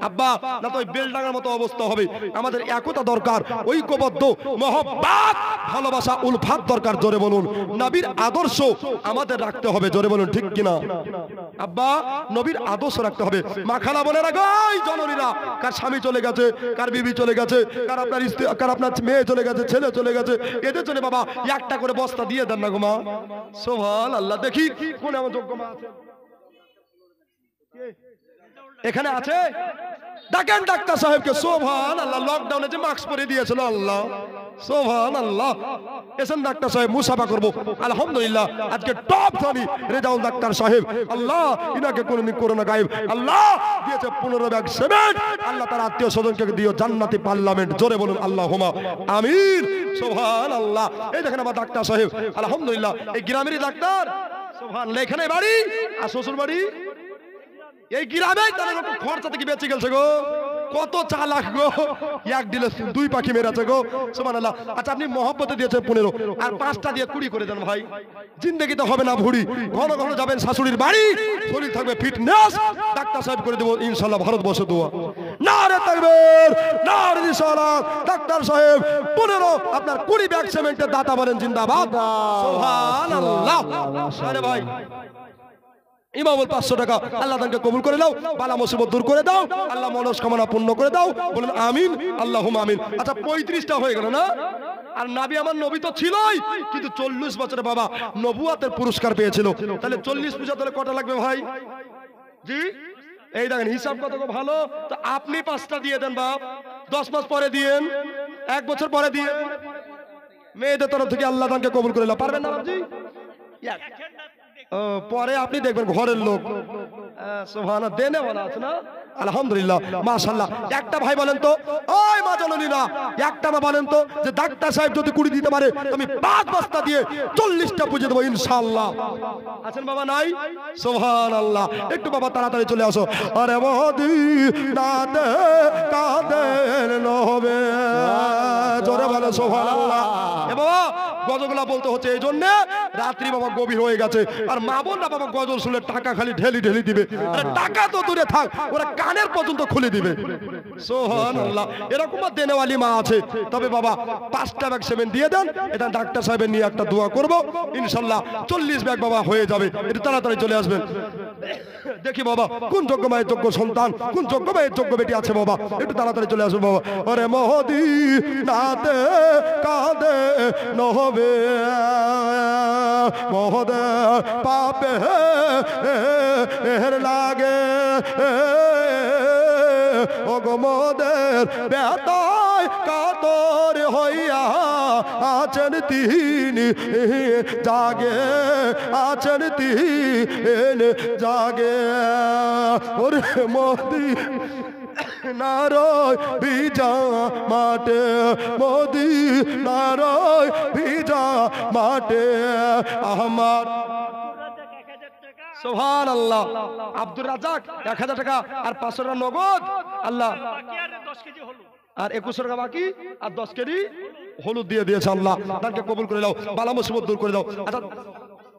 আব্বা? না তো বেলডাঙ্গার মতো অবস্থা হবে। আমাদের একতা দরকার, ঐক্যবদ্ধ মহব্বত, ভালোবাসা, উলফাত দরকার, জোরে বলুন। নবীর আদর্শ আমাদের রাখতে হবে, জোরে বলুন ঠিক কিনা আব্বা? নবীর আদর্শ রাখতে হবে। মা খালা বলে রাখো, এই জননীরা, কার স্বামী চলে গেছে, কার বিবি চলে গেছে, কার আপনার স্ত্রী, কার আপনার মেয়ে চলে গেছে, ছেলে চলে গেছে, এদের জন্য বাবা একটা করে বস্তা দিয়ে দেন না গো মা। সুবহানাল্লাহ, দেখি কোন এমন যোগ্য মা আছে এখানে আছে? ডাকেন ডাক্তার সাহেবকে। সুবহানাল্লাহ, লকডাউনে যে মাস্ক পরে দিয়েছিল আল্লাহ, সুবহানাল্লাহ। এসেন ডাক্তার সাহেব, মুসাফা করবো। আলহামদুলিল্লাহ, আজকে টপ ধনী রেজাউল ডাক্তার সাহেব, আল্লাহ ইনাকে কোনদিন করোনা গায়েব, আল্লাহ দিয়েছে 15 ব্যাগ সিমেন্ট। আল্লাহ তার আত্মীয় স্বজনকে দিও জান্নাতি পার্লামেন্ট, জোরে বলুন আল্লাহুম্মা আমিন। সুবহানাল্লাহ, এই দেখেন আমার ডাক্তার সাহেব, আলহামদুলিল্লাহ, এই গ্রামেরই ডাক্তার। সুবহানাল্লাহ, এখানে বাড়ি আর শ্বশুর বাড়ি এই গ্রামে, তার খরচা থেকে বেঁচে গেছে গো। কত চালাক গো, এক দিলে 2 পাখি মেরেছে গো। সুবহানাল্লাহ। আচ্ছা আপনি মহব্বতে দিয়েছেন 15, আর 5টা দিয়ে 20 করে দেন ভাই। জিন্দেগিতে হবে না ভুড়ি, ঘন ঘন যাবেন শাশুড়ির বাড়ি, শরীর থাকবে ফিটনেস। ডাক্তার সাহেব করে দেবো ইনশাআল্লাহ, ভারতবর্ষে দোয়া। নারে তাকবীর, নারে রিসালাত। ডাক্তার সাহেব 15, আপনার 20 ব্যাগ সিমেন্টের দাতা বলেন জিন্দাবাদ। সুবহানাল্লাহ। আরে ভাই ইমামুল 500 টাকা, আল্লাহ তাকে কবুল করে দাও, বালা মুসিবত দূর করে দাও, আল্লাহ মনস্কামনা পূর্ণ করে দাও, বলেন আমিন আল্লাহুম্মা আমিন। আচ্ছা 35টা হয়ে গেল না? আর নবী, আমার নবী তো ছিলই, কিন্তু 40 বছরে বাবা নবুয়াতের পুরস্কার পেয়েছিল। তাহলে 40 পূজা তাহলে কটা লাগবে ভাই? জি এই দেখেন হিসাব কত ভালো। তো আপনি 5টা দিয়ে দেন বাপ, 10 মাস পরে দিয়েন, 1 বছর পরে দিয়ে মেয়েদের তরফ থেকে আল্লাহ দানকে কবুল করে নাও। পারবেন না বাবজি? পরে আপনি দেখবেন ঘরের লোক সুবহানাল্লাহ দেনে বলা আছে না, আলহামদুলিল্লাহ মাশাআল্লাহ। একটা ভাই বলেন তো, ওই মা জননীরা, একটা মা বলেন তো যে ডাক্তার সাহেব যদি 20 দিতে পারে আমি 5 বস্তা দিয়ে 40টা পুজো দেবো ইনশাআল্লাহ। আছেন বাবা? নাই? সুবহানাল্লাহ। একটু বাবা তাড়াতাড়ি চলে আসো। আরে মদিনাতে কাদের নবে, জোরে বলো সুবহানাল্লাহ। এ বাবা গজলগুলা বলতে হচ্ছে এই জন্য রাত্রি বাবা গভীর হয়ে গেছে, আর মা বোনরা বাবা গজল শুনে টাকা খালি ঢেলি ঢেলি দিবে। আরে টাকা তো দূরে থাক, ওরা কানের পর্যন্ত খুলে দিবে। সুবহানাল্লাহ। এরকম দেনেওয়ালি মা আছে। তবে বাবা 5টা ব্যাগ সেমেন্ট দিয়ে দেন, এটা ডাক্তার সাহেবের নিয়ে একটা দোয়া করব ইনশাআল্লাহ 40 ব্যাগ বাবা হয়ে যাবে। একটু তাড়াতাড়ি চলে আসবেন। দেখি বাবা কোন যোগ্য মায়ের যোগ্য সন্তান, কোন যোগ্য মায়ের যোগ্য বেটি আছে বাবা, একটু তাড়াতাড়ি চলে আসবেন বাবা। আরে মদিনাতে কাঁদে নহবে মহদে পাপে লাগে ও গো মোদের বেতায় কাতর হইয়া আছেন তিনি জাগে, আছেন তিনি জাগে। ওরে মোদি নারয় ভিজা মাঠে, মোদি নারয় ভিজা মাঠে আমার। সুবহানাল্লাহ। আব্দুর রাজ্জাক 1000 টাকা আর 500 টাকা নগদ আল্লাহ, আর 21 টাকা বাকি আর 10 কেজি হলুদ দিয়ে দিয়েছে আল্লাহ। তাকে কবুল করে দাও, বালা মুসিবত দূর করে দাও। আচ্ছা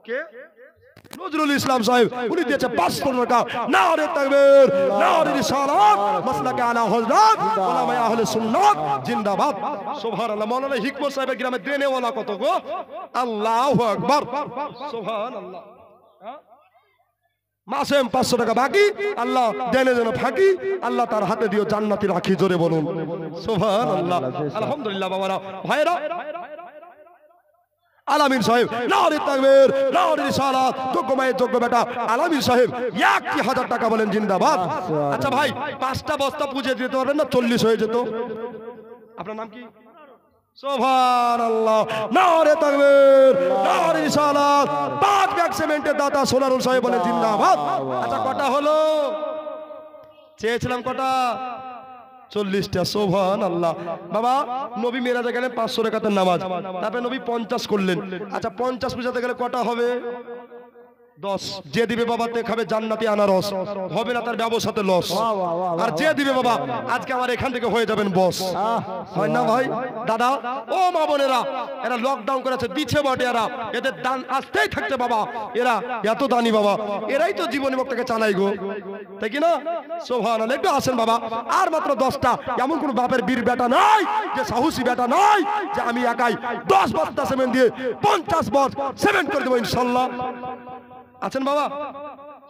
কে? নজরুল ইসলাম সাহেব, উনি দিয়েছে 500 টাকা। নারে তাকবীর, নারে রিসালাত, মাসলাকে আলা হযরত উলামায়ে আহলে সুন্নাত জিন্দাবাদ। সুবহানাল্লাহ। মাওলানা হিকমত সাহেবের গ্রামে দেনেওয়ালা কত গো? আল্লাহু আকবার। সুবহানাল্লাহ। মাসেম 500 টাকা বাকি, আল্লাহ দেনে যেন ফাঁকি, আল্লাহ তার হাতে দিও জান্নাতি রাখি। জোরে বলুন সুবহানাল্লাহ। আলহামদুলিল্লাহ। বাবারা ভাইরা, আলামিন সাহেব নারে তাকবীর, নারে রিসালাত, যোগ্য মায়ের যোগ্য বেটা আলামিন সাহেব 1000 টাকা বলেন জিন্দাবাদ। আচ্ছা ভাই 5টা বস্তা পুজো দিতে পারবেন না? 40 হয়ে যেত। আপনার নাম কি? সুবহানাল্লাহ। নারে তাকবীর, নারে রিসালাত। 5 ব্যাগ সিমেন্টের দাতা সোনারুল সাহেব বলেন জিন্দাবাদ। আচ্ছা কটা হলো? চেয়েছিলাম কটা? 40টা। সুবহানাল্লাহ। বাবা নবী মেরাজে গেলেন 500 রাকাতের নামাজ, তারপরে নবী 50 করলেন। আচ্ছা 50 পূজাতে গেলে কটা হবে? 10। যে দিবে বাবা তে খাবে জান্নাতি আনারস, হবে না তার ব্যবসাতে লস। আর যে দিবে বাবা আজকে আমার এখান থেকে হয়ে যাবেন বস। হয় না ভাই? দাদা ও মা বোনেরা, এরা লকডাউন করেছে, দিচ্ছে বটে, এরা এদের দান আসতেই থাকছে বাবা। এরা এত দানি বাবা, এরাই তো জীবনী মুক্তকে চালাই গো, তাই কি না? সুবহানাল্লাহ। একটু আসেন বাবা, আর মাত্র 10টা। এমন কোন বাপের বীর বেটা নাই, যে সাহসী বেটা নাই, যে আমি একাই 10 বস্তা সিমেন্ট দিয়ে 50 বস্তা সিমেন্ট করে দেবো ইনশাআল্লাহ। আছেন বাবা?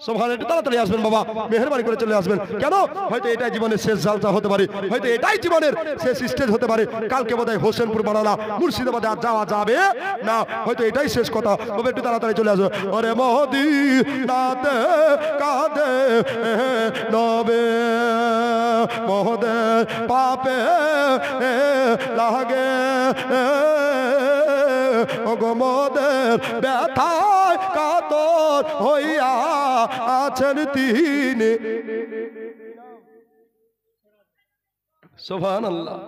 সুবহানাল্লাহ। একটু তাড়াতাড়ি আসবেন বাবা, মেহেরবানি করে চলে আসবেন। কেন? হয়তো এটাই জীবনের শেষ জালসা হতে পারে, হয়তো এটাই জীবনের শেষ স্টেজ হতে পারে। কালকে বোধহয় হোসেনপুর বানালা মুর্শিদাবাদে আর যাওয়া যাবে না, হয়তো এটাই শেষ কথা। তবে একটু তাড়াতাড়ি চলে আসবে। ওরে মদিনাতে কাঁদে নবে মহদের পাপে লাগে ও গো মোদের ব্যথায় কাতর হইয়া আছেন তিনি। সুবহানাল্লাহ।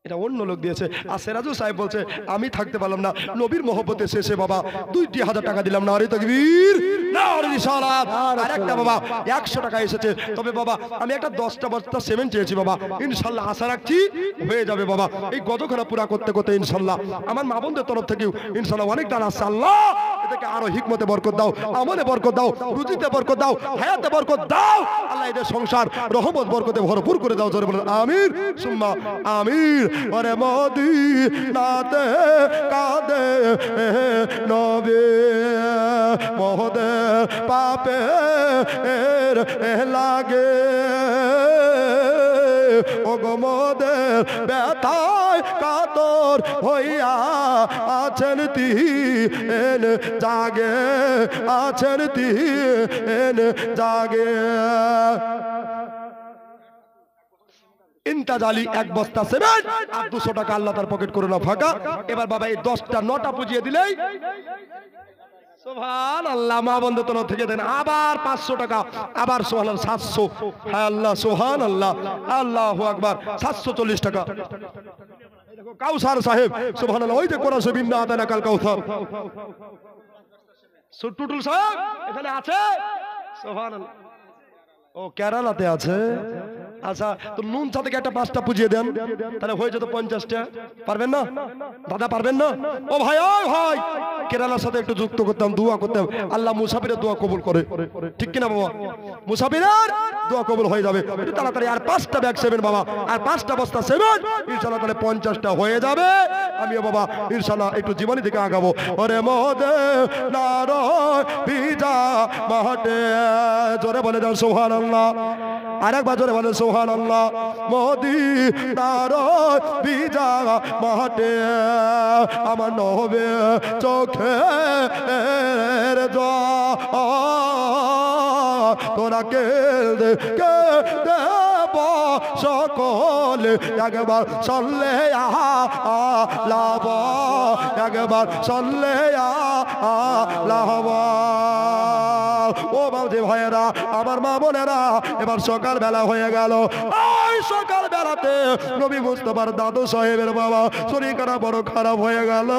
এটা অন্য লোক দিয়েছে। আর সেরাজু সাহেব বলছে আমি থাকতে পারলাম না, নবীর মহব্বতে শেষে বাবা 2000 টাকা দিলাম। নারে তাকবীর, নারে রিসালাত। আর একটা বাবা 100 টাকা এসেছে। তবে বাবা আমি একটা 10টা বস্তা সিমেন্ট চেয়েছি বাবা, ইনশাআল্লাহ আশা রাখছি হয়ে যাবে বাবা। এই গজখানা পুরা করতে করতে ইনশাআল্লাহ আমার মা বোনদের তরফ থেকেও ইনশাআল্লাহ অনেক দান আসছে। আল্লাহ এদেরকে আরো হিকমতে বরকত দাও, আমলে বরকত দাও, রুজিতে বরকত দাও, হায়াতে বরকত দাও। আল্লাহ এদের সংসার রহমত বরকতে ভরপুর করে দাও। জোরে বলুন আমিন সুম্মা আমিন। ওরে মদিনাতে কাঁদে নবী মহদের পাপে লাগে ও গো মোদের ব্যথায় কাতর হইয়া আছেন তিন জাগে, আছেন তিন জাগে। ইন্তাজালি এক বস্তা সিমেন্ট আর 200 টাকা আল্লাহ তার পকেট করে না ফাঁকা। এবার বাবা এই 10টা 9টা পুজিয়ে দিলেই সুবহানাল্লাহ, মা বন্ধু তরফ থেকে দেন আবার 500 টাকা, আবার সুবহানাল্লাহ 700, হ্যাঁ আল্লাহ সুবহানাল্লাহ, আল্লাহু আকবার 740 টাকা। দেখো কাউসার সাহেব সুবহানাল্লাহ, ওই যে কোরআন শরীফ না আতানা কাল কাউসার, টুটুল সাহেব এখানে আছে সুবহানাল্লাহ, ও কেরালাতে আছে। আচ্ছা তো নুন চা থেকে একটা 5টা পুজিয়ে দেন, তাহলে হয়ে যেত 50টা। পারবেন না দাদা, পারবেন না? ও ভাই, ও ভাই, কেরালার সাথে একটু যুক্ত করতাম, দোয়া করতাম, আল্লাহ মুসাফিরের দোয়া কবুল করে, ঠিক কিনা বাবা? মুসাফিরের দোয়া কবুল হয়ে যাবে। একটু তাড়াতাড়ি আর 5টা ব্যাগ সেভেন বাবা, আর 5টা বস্তা সেভেন, ইনশাআল্লাহ তাহলে 50টা হয়ে যাবে। আমিও বাবা ইনশাআল্লাহ একটু জীবনী থেকে আগাবো। ওরে মোদে নারয় ভিজা মাঠে, জোরে বলে দাও সুবহানাল্লাহ, আরেকবার জোরে বলে সুবহানাল্লাহ। মদিনার ভিজা মাঠে আমার নবে চোখের জল, তোরা কে দেব সকলে একবার সল্লে আলাব, একবার সল্লে আলাব। ও বাবজি ভাইয়েরা, আমার মা বোনেরা, এবার সকাল বেলা হয়ে গেল। ওই সকাল বেলাতে নবী মুস্তাফার দাদু সাহেবের বাবা শরীর বড় খারাপ হয়ে গেল।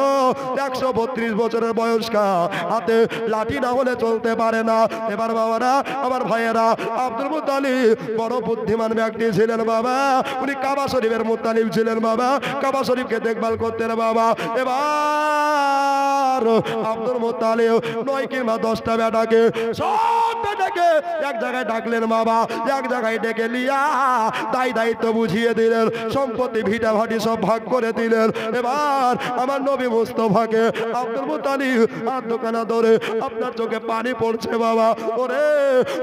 132 বছরের বয়স্কা, হাতে লাঠি না হলে চলতে পারে না। এবার বাবারা, আমার ভাইয়েরা, আব্দুল মুত্তালিব বড় বুদ্ধিমান ব্যক্তি ছিলেন বাবা, উনি কাবা শরীফের মুত্তালিব ছিলেন বাবা, কাবা শরীফকে দেখভাল করতেন বাবা। এবার আব্দুল মুত্তালিব 9 কিংবা 10টা বেটাকে, সব বেটাকে এক জায়গায় ডাকলেন বাবা, এক জায়গায় ডেকে লিয়া দায়িত্ব বুঝিয়ে দিলেন, সম্পত্তি ভিটা ভাটি সব ভাগ করে দিলেন। এবার আমার নবী মুস্তাফাকে আব্দুল মুত্তালিব আর দোকানা ধরে, আপনার চোখে পানি পড়ছে বাবা। ওরে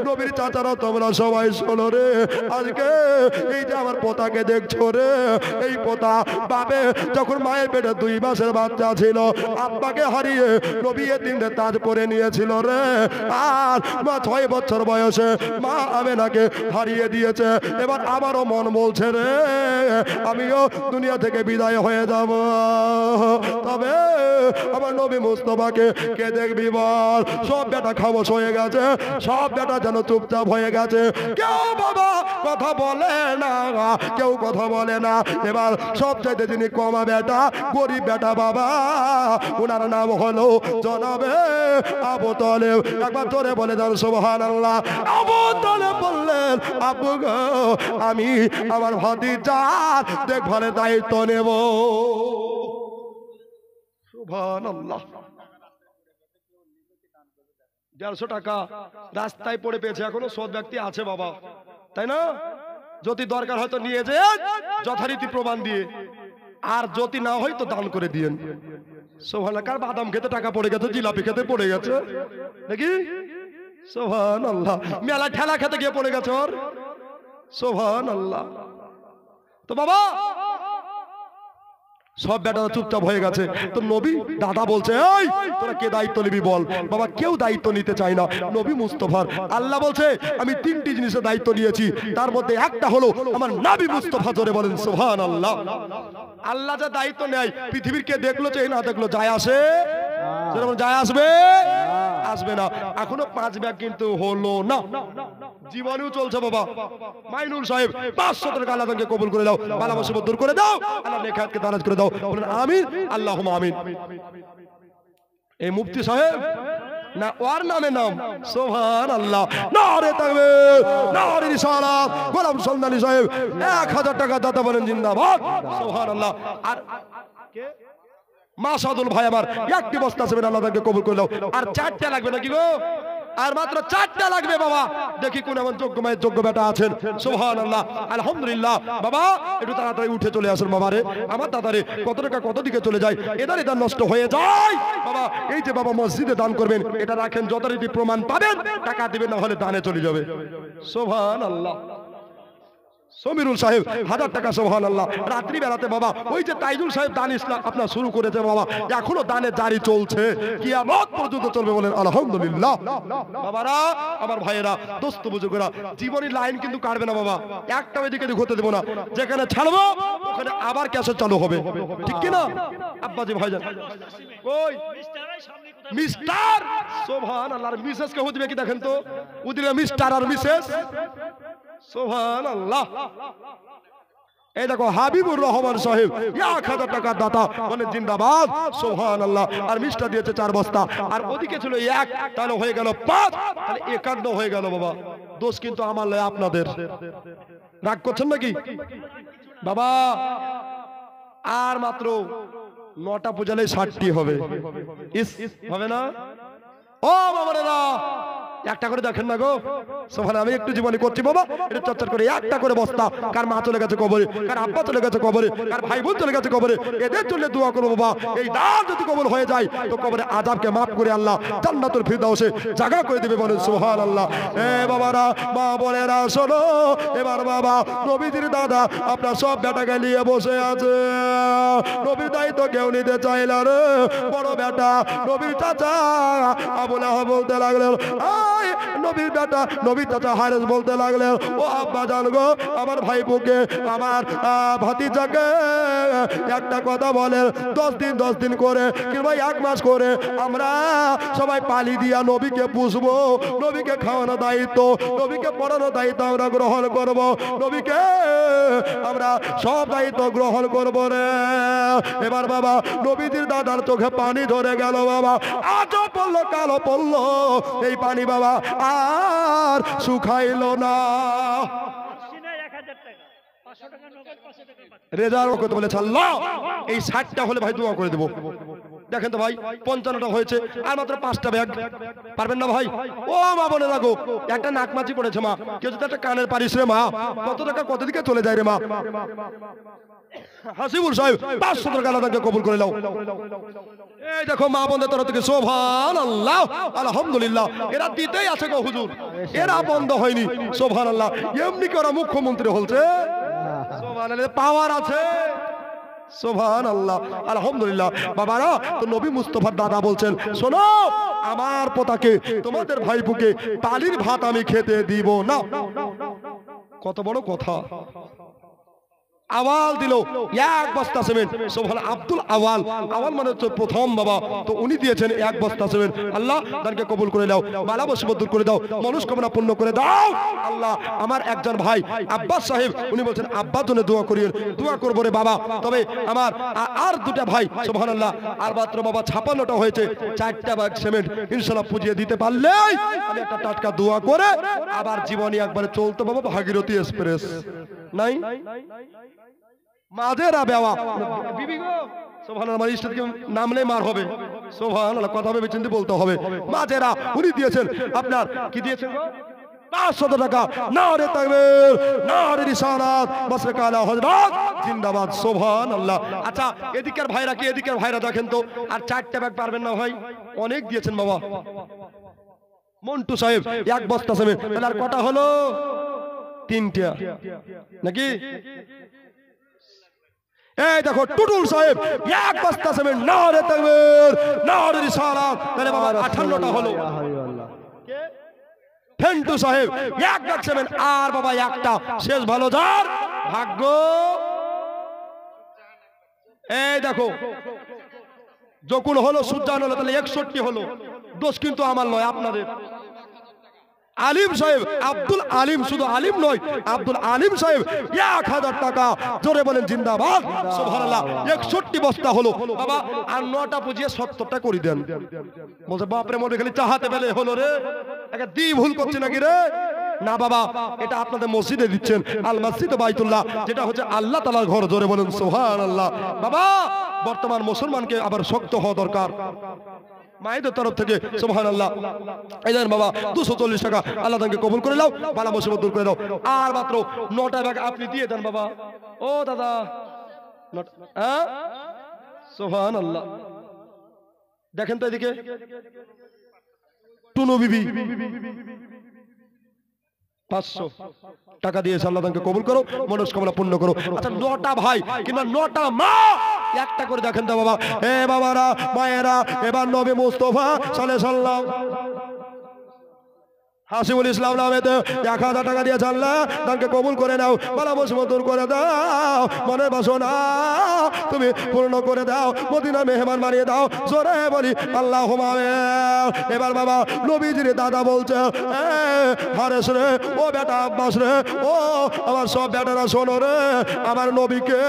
নবীর চাচারা, তোমরা সবাই শোনো রে, আজকে এই যে আমার পোতাকে দেখছো রে, এই পোতা বাপে যখন মায়ের পেটে 2 মাসের বাচ্চা ছিল, আব্বাকে হারিয়ে নবী এতিমদের তাজ পরে নিয়েছিল রে, আর মা 6 বছর বয়সে মা আমেনাকে হারিয়ে দিয়েছে। এবার আমারও মন বলছে রে, আমিও দুনিয়া থেকে বিদায় হয়ে যাব, তবে আমার নবী মুস্তাফাকে কে দেখবি বল? সব বেটা খামোশ হয়ে গেছে, সব বেটা যেন চুপচাপ হয়ে গেছে, কেউ বাবা কথা বলে না, কেউ কথা বলে না। এবার সবচাইতে যিনি কমা বেটা, গরিব বেটা বাবা, ওনার নাম হলো জনাবে আবু তালেব। একবার জোরে বলে দেন সুবহানাল্লাহ। আবু তালেব বললেন, আবু গো, আমি আমার ভাতিজার দেখভালের দায়িত্ব নেব। সুবহানাল্লাহ। 150 টাকা রাস্তায় পড়ে পেয়েছে, এখনো সৎ ব্যক্তি আছে বাবা, তাই না? যদি দরকার হয়তো নিয়ে যে যথারীতি প্রমাণ দিয়ে, আর যদি না হয় তো দান করে দিয়েন। সুবহানাল্লাহ। কার বাদাম খেতে টাকা পড়ে গেছে, জিলাপি খেতে পড়ে গেছে নাকি? সুবহানাল্লাহ। মেলা ঠেলা খেতে গিয়ে পড়ে গেছে ওর। সুবহানাল্লাহ। তো বাবা সব বেটারা চুপচাপ হয়ে গেছে, তো নবী দাদা বলছে, এই তোরা কে দায়িত্ব নিবি বল? বাবা কেউ দায়িত্ব নিতে চায় না। নবী মুস্তাফার আল্লাহ বলছে, আমি 3টি জিনিসের দায়িত্ব নিয়েছি, তার মধ্যে একটা হলো আমার নবী মুস্তাফা। জোরে বলেন সুবহানাল্লাহ। আল্লাহ যা দায়িত্ব নেয়, পৃথিবীর কে দেখলো চাই না দেখলো যায় আসে? যায় আসবে? আসবে না। এখনো 5 ব্যাগ কিন্তু হলো না, জীবনেও চলছে বাবা। মাইনুল সাহেব 500 টাকা আল্লাহ তাকে কবুল করে দাও, বালা মুসিবত দূর করে দাও, আল্লাহ নেখাতকে দারাজ করে দাও, বলেন আমিন, আল্লাহুম্মা আমিন। এই মুফতি সাহেব না, ওর নামে নাম সুবহানাল্লাহ। নারে তাকবীর, নারে রিসালাত। গোলাম সুলতানি সাহেব 1000 টাকা দাতা বলেন জিন্দাবাদ। সুবহানাল্লাহ। আর কে? মাসাদুল ভাই আমার 1টি বস্তা সেবেন, আল্লাহ তাকে কবুল করে দাও। আর 4টা লাগবে নাকি গো? আর মাত্র 4টা লাগবে বাবা। দেখি কোন এমন যোগ্য মায়ের যোগ্য বেটা আছেন। সুবহানাল্লাহ, আলহামদুলিল্লাহ। বাবা একটু তাড়াতাড়ি উঠে চলে আসুন বাবা রে, আমার দাদারে কত টাকা কত দিকে চলে যায়, এদার নষ্ট হয়ে যায় বাবা। এই যে বাবা মসজিদে দান করবেন, এটা রাখেন, যথারীতি প্রমাণ পাবেন টাকা দিবেন, না হলে দানে চলে যাবে। সুবহানাল্লাহ। সমীরুল সাহেব 1000 টাকা সুবহানাল্লাহ। রাত্রি বেলাতে বাবা ওই যে তাইজুল সাহেব দান ইসলাম আপনার শুরু করেছে বাবা, এখনো দানের জারি চলছে, কিয়ামত পর্যন্ত চলবে, বলেন আলহামদুলিল্লাহ। বাবারা আমার ভাইয়েরা দোস্ত বুজুর্গরা, জীবনের লাইন কিন্তু কাটবে না বাবা, একটা এদিকে এদিক হতে দেব না, যেখানে ছাড়বো ওখানে আবার ক্যাসেট চালু হবে, ঠিক কি না আব্বাজি ভাইজান? কই মিস্টার সুবহানাল্লাহ, আর মিসেস কে হদিবে কি দেখেন তো, ওদিকে মিস্টার আর মিসেস, সুবহানাল্লাহ। এই দেখো হাবিবুর রহমান সাহেব 1000 টাকার দাতা, মানে জিন্দাবাদ সুবহানাল্লাহ। আর মিষ্টা দিয়েছে 4 বস্তা, আর ওদিকে ছিল 1, তাহলে হয়ে গেল 5, তাহলে 51 হয়ে গেল বাবা। দোষ কিন্তু আমার নয় আপনাদের, রাগ করছেন নাকি বাবা? আর মাত্র 9টা পূজালে 60টি হবে, ইস হবে না ও বাবারা? একটা করে দেখেন না গো সোফানে, আমি একটু জীবনে করছি বাবা, এটা চর্চা করে একটা করে বস্তা। কার মা চলে গেছে কবরে, কার আব্বা চলে গেছে কবরে, কার ভাই বোন চলে গেছে কবরে, এদের জন্য দোয়া করবো বাবা। এই দান যদি কবর হয়ে যায় তো কবরে আযাবকে মাফ করে আল্লাহ জান্নাতুল ফিরদাউসে জায়গা করে দিবে, বলেন সুবহানাল্লাহ। এ বাবারা মা বোনেরা শোনো, এবার বাবা নবীজির দাদা আপনার সব বেটাকে নিয়ে বসে আছে, নবীর দায়িত্ব কেউ নিতে চাইল রে, বড় বেটা নবীর চাচা আবু লাহাব বলতে লাগলেন, নবীর বেটা নবীর চাচা হারেস বলতে লাগলেন, ও আব্বা জান গো, আমার ভাইপোকে আমার ভাতিজাকে একটা কথা বলেন, 10 দিন করে কিংবা 1 মাস করে আমরা সবাই পালি দিয়া নবীকে পুষবো, নবীকে খাওয়ানো দায়িত্ব, নবীকে পড়ানো দায়িত্ব আমরা গ্রহণ করব, নবীকে আমরা সব দায়িত্ব গ্রহণ করব রে। এবার বাবা নবীজির দাদার চোখে পানি ধরে গেল বাবা, আজও পড়লো কালো পড়লো, এই পানি বাবা আর শুকাইল না। রেজার করতে বলে ছাড়লো, এই 60টা হলে ভাই দোয়া করে দেবো। দেখেন তো ভাই 55টা হয়েছে, আর মাত্র 5টা ব্যাগ, পারবেন না ভাই? ও মা বলে লাগো, একটা নাকমাছি পড়েছে মা, কেউ যদি একটা কানের পারিস রে মা, কত টাকা কত দিকে চলে যায় রে মা। হাসিবুল সাহেব 500 টাকা তাকে কবুল করে নাও। এই দেখো মা বোনদের তরফ থেকে সুবহানাল্লাহ আলহামদুলিল্লাহ, এরা দিতেই আছে গো হুজুর, এরা বন্ধ হয়নি সুবহানাল্লাহ। এমনি করে মুখ্যমন্ত্রী হলছে সুবহানাল্লাহ, পাওয়ার আছে সুবহানাল্লাহ আলহামদুলিল্লাহ। বাবারা তো নবী মুস্তাফার দাদা বলছেন, শোনো আমার পোতাকে তোমাদের ভাইপুকে পালির ভাত আমি খেতে দিব না। কত বড় কথা। আওয়াল দিল 1 বস্তা সিমেন্ট, সুবহান আব্দুল আওয়াল, আওয়াল মানে হচ্ছে প্রথম বাবা, তো উনি দিয়েছেন 1 বস্তা সিমেন্ট। আল্লাহ তাকে কবুল করে দাও, বালা মুসিবত দূর করে দাও, মনস্কামনা পূর্ণ করে দাও আল্লাহ। আমার একজন ভাই আব্বাস সাহেব, উনি বলছেন আব্বার জন্য দোয়া করিয়েন, দোয়া করবো রে বাবা। তবে আমার আর 2টা ভাই সুবহানাল্লাহ, আর মাত্র বাবা 56টা হয়েছে, 4টা ব্যাগ সিমেন্ট ইনশাআল্লাহ পুজিয়ে দিতে পারলেই আমি একটা টাটকা দোয়া করে আবার জীবনী একবারে চলতে বাবা, ভাগীরথী এক্সপ্রেস নাই মাঝেরা বেওয়া বিবি গো সুবহানাল্লাহ, আমার ইস্টকে নামলে মার হবে সুবহানাল্লাহ, কথা ভেবে চিন্তে বলতে হবে। মাঝেরা উনি দিয়েছেন আপনার কি দিয়েছেন গো 500 টাকা। নারে তাকবীর, নারে রিসালাত, মাসরাক আলা হযরত জিন্দাবাদ সুবহানাল্লাহ। আচ্ছা এদিকের ভাইরা কি, এদিকের ভাইরা দেখেন তো, আর 4টা ব্যাগ পারবেন না ভাই? অনেক দিয়েছেন বাবা। মন্টু সাহেব 1 বস্তা সিমেন্ট, তাহলে আর কটা হলো? 3টা নাকি? এই দেখো টুটুল সাহেব 1 বস্তা সিমেন্ট, নারে তাকবীর, নারে রিসালাত, তাহলে বাবা 58টা হলো। ফেন্টু সাহেব 1 ব্যাগ সিমেন্ট, আর বাবা একটা শেষ ভালো যার ভাগ্য। এই দেখো যখন হলো সুজান হলো, তাহলে 61 হলো। দোষ কিন্তু আমার নয় আপনাদের। আলিম সাহেব আব্দুল আলিম, শুধু আলিম নয় আব্দুল আলিম সাহেব 1000 টাকা, জোরে বলেন জিন্দাবাদ সুবহানাল্লাহ। 61 বস্তা হলো বাবা, আর 9টা পুজিয়ে 70টা করে দেন। বলছে বাপরে মনে খালি চাহাতে পেলে হলো রে, একটা দি ভুল করছে নাকি রে? না বাবা, এটা আপনাদের মসজিদে দিচ্ছেন, আল মসজিদ বাইতুল্লাহ, যেটা হচ্ছে আল্লাহ তাআলার ঘর, জোরে বলেন সুবহানাল্লাহ। বাবা বর্তমান মুসলমানকে আবার শক্ত হওয়া দরকার মায়েদের তরফ থেকে সুবহানাল্লাহ। এই দেন বাবা 240 টাকা, আল্লাহ তাকে কবুল করে নাও, বালা মুসিবত দূর করে দাও। আর মাত্র 9টা ব্যাগ আপনি দিয়ে দেন বাবা। ও দাদা সুবহানাল্লাহ, দেখেন তো এদিকে টুনু বিবি 500 টাকা দিয়েছে, আল্লাহ তাকে কবুল করো, মনস্কামনা পূর্ণ করো। আচ্ছা 9টা ভাই কিংবা 9টা মা একটা করে দেখেন তো বাবা। এ বাবারা মায়েরা, এবার নবী মুস্তাফা সাল্লাল্লাহু হাসিবুল ইসলাম নামেতে 1000 টাকা দিয়ে আল্লাহ তাকে কবুল করে নাও, বালা মুসিবত দূর করে দাও, মনের বাসনা তুমি পূর্ণ করে দাও, মদিনার মেহমান বানিয়ে দাও, জোরে বলি আল্লাহুম্মা আমিন। এবার বাবা নবীজির দাদা বলছে, হারেস রে, ও বেটা আব্বাস রে, ও আমার সব বেটারা শোনো রে, আমার নবীকে,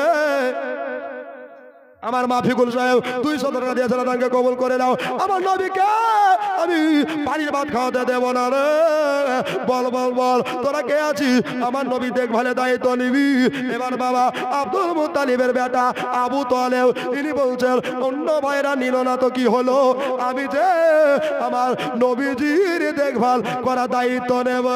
আমার মাফিকুল সাহেব 200 টাকা দিয়েছে, তাকে কবুল করে দাও, আমার নবীকে আমি পানির ভাত খাওয়াতে দেব না রে। বল বল বল তোরা কে আছিস, আমার নবী দেখভালে দায়িত্ব নিবি। এবার বাবা আব্দুল মুত্তালিবের বেটা আবু তালেব ইনি বলছেন, অন্য ভাইরা নিল না তো কি হলো, আমি যে আমার নবীজির দেখভাল করা দায়িত্ব নেব,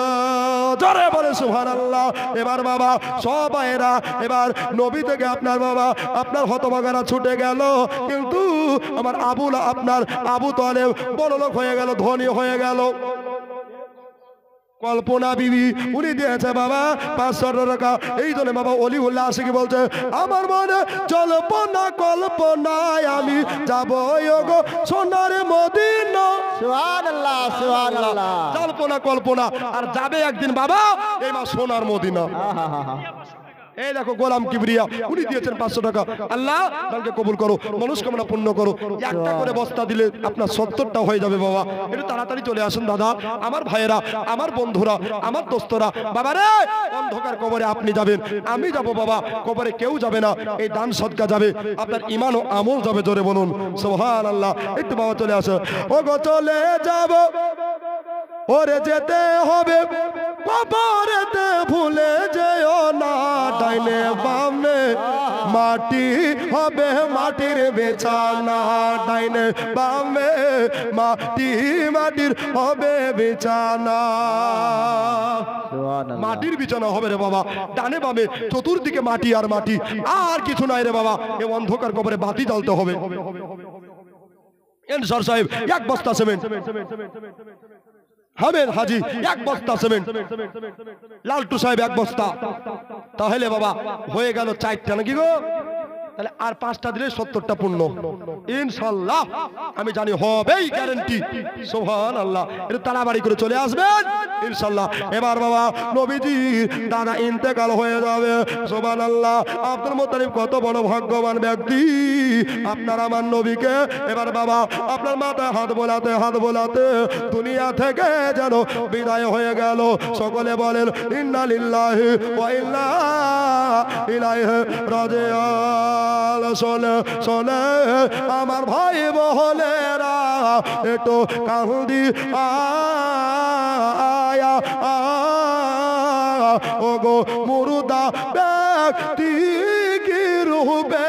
জোরে বলে সুবহানাল্লাহ। এবার বাবা সব ভাইরা, এবার নবী থেকে আপনার বাবা আপনার হতভাগারা ছুটে গেল, কিন্তু আমার আপনার আবু তালেব বড়লোক হয়ে গেল, ধনী হয়ে গেল। কল্পনা বিবি উনি দিয়েছে বাবা 500 টাকা। এই জন্য বাবা অলিউল্লাহ আশিকি বলছে, আমার মনে জল্পনা কল্পনায় আমি যাবো গো সোনার মদিনা। সুবহানাল্লাহ সুবহানাল্লাহ। জল্পনা কল্পনা আর যাবে একদিন বাবা এই মা সোনার মদিনা। এই দেখো গোলাম কিবরিয়া উনি দিয়েছেন 500 টাকা, আল্লাহ তাকে কবুল করো, মনস্কামনা পূর্ণ করো। একটা করে বস্তা দিলে আপনার 70টা হয়ে যাবে বাবা। একটু তাড়াতাড়ি চলে আসুন দাদা, আমার ভাইয়েরা, আমার বন্ধুরা, আমার দোস্তরা। বাবা রে অন্ধকার কবরে আপনি যাবেন, আমি যাব বাবা, কবরে কেউ যাবে না, এই দান সদকা যাবে, আপনার ঈমান ও আমল যাবে, জোরে বলুন সুবহানাল্লাহ। একটু বাবা চলে আসো, ও গো চলে যাব, ওরে যেতে হবে কবরেতে, ভুলে যেও না, ডাইনে বামে মাটি হবে মাটির বিছানা, ডাইনে বামে মাটি মাটির হবে বিছানা, মাটির বিছানা হবে রে বাবা, ডানে বামে চতুর্দিকে মাটি আর মাটি, আর কিছু নাই রে বাবা। এই অন্ধকার কবরে বাতি জ্বলতে হবে। এনসার সাহেব 1 বস্তা সিমেন্ট, হামেদ হাজি 1 বস্তা সিমেন্ট, লালটু সাহেব 1 বস্তা, তাহলে বাবা হয়ে গেল 4টা নাকি গো, তাহলে আর 5টা দিলে 70টা পূর্ণ ইনশাআল্লাহ, আমি জানি হবেই, গ্যারান্টি। সুবহানাল্লাহ। একটু তাড়াতাড়ি করে চলে আসবেন ইনশাআল্লাহ। এবার বাবা নবীজি দাদা ইন্তেকাল হয়ে যাবে, সুবহানাল্লাহ। আব্দুল মুত্তালিব কত বড় ভাগ্যবান ব্যক্তি, আপনার আমার নবীকে এবার বাবা আপনার মাথায় হাত বোলাতে দুনিয়া থেকে যেন বিদায় হয়ে গেল। সকলে বলেন ইন্না লিল্লাহি ওয়া ইন্না ইলাইহি রাজিউন। শোনে শোনে আমার ভাই বহলেরা, একটু কান্দি আয়া ও গো মুর্দা ব্যক্তি কি রূপে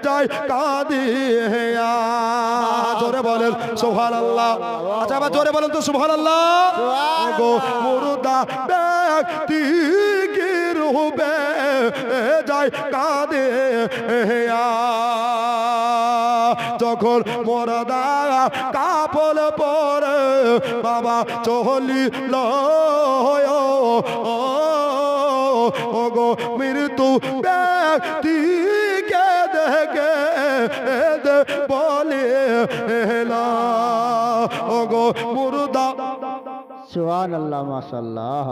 যায় কাঁদিয়া, জোরে বলেন সুবহানাল্লাহ। আচ্ছা আবার জোরে বলেন তো সুবহানাল্লাহ। ও গো মুর্দা ব্যক্তি কি রূপে যায় কাঁদিয়া, যখন মুর্দা কাপড় পরে বাবা চলিল ও গো মৃত্যু ব্যক্তিকে দেখে বলে ও গো মুর্দা। সুবহানাল্লাহ মাশাআল্লাহ।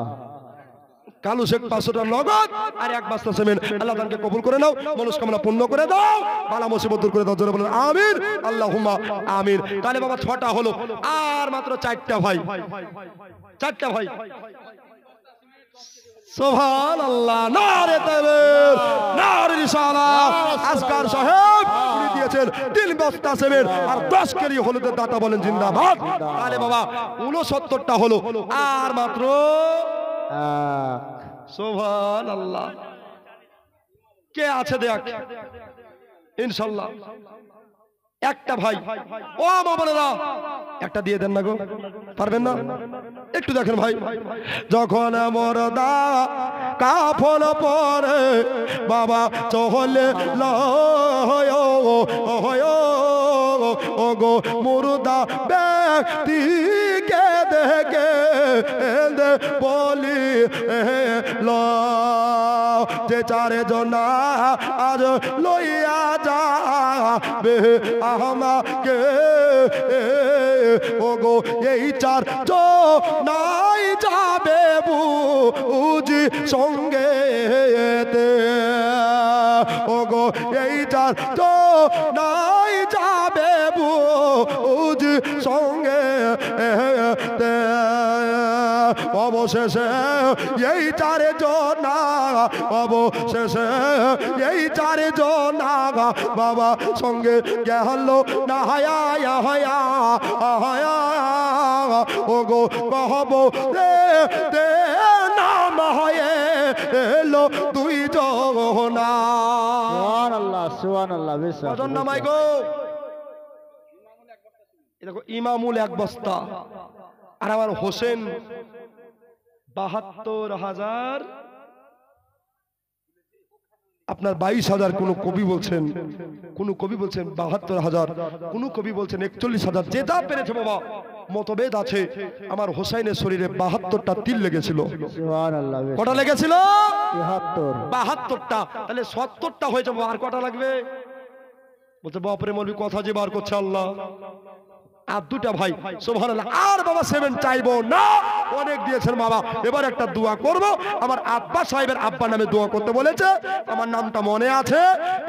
কালু শেখ 500 টাকা নগদ আর 1 বস্তা সিমেন্ট, আল্লাহ তাকে কবুল করে নাও, মনস্কামনা পূর্ণ করে দাও, বালা মুসিবত দূর করে দাও, জোরে বলেন আমিন আল্লাহুম্মা আমিন। তাহলে বাবা 6টা হলো, আর মাত্র 4টা ভাই, 4টা ভাই। সুবহানাল্লাহ, নারে তাকবীর, নারে রিসালাত। আসকার সাহেব উনি দিয়েছেন 3 বস্তা সিমেন্ট আর 10 কেজি হলুদের দাতা, বলেন জিন্দাবাদ। তাহলে বাবা 69টা হলো, আর মাত্র সুবহানাল্লাহ। কে আছে দেখ ইনশাআল্লাহ। একটা ভাই, ও মা বোনেরা একটা দিয়ে দেন না গো, পারবেন না? একটু দেখেন ভাই, যখন মুর্দা কাফন পরে বাবা চহলে ও গো মুর্দা ব্যক্তিকে দেখে বলি যে চারজন আজ লইয়া যাবে আমাকে ওগো এই চারজনাই যাবে বুঝি সঙ্গে ওগো এই চারজনাই যাবে বুঝি সঙ্গে অবশেষে এই চারজনা অবশেষে এই চারজনা বাবা সঙ্গে গেল না হায়া হায়া হায়া ওগো কহব দে নাম হয়ে এলো দুই জনা সুবহানাল্লাহ সুবহানাল্লাহ বিশ্বাস কজন নামাই গো দেখো ইমামুল এক বস্তা আর আমার হোসেন ৭২,০০০ আপনার ২২,০০০ কোন কবি বলছেন ৭২,০০০ কোন কবি বলছেন ৪১,০০০ যে যা পেরেছে বাবা মতভেদ আছে আমার হোসেনের শরীরে ৭২টা তিল লেগেছিল সুবহানাল্লাহ কটা লেগেছিল ৭২ ৭২টা তাহলে ৭০টা হয়ে যাবো আর কটা লাগবে বলতে বাপরে মৌলবি কথা যে বার করছে আল্লাহ আর দুটা ভাই সুবহানাল্লাহ আর বাবা 7 চাইবো না অনেক দিয়েছেন বাবা এবার একটা দোয়া করব আমার আব্বা সাহেবের আব্বা নামে দোয়া করতে বলেছে আমার নামটা মনে আছে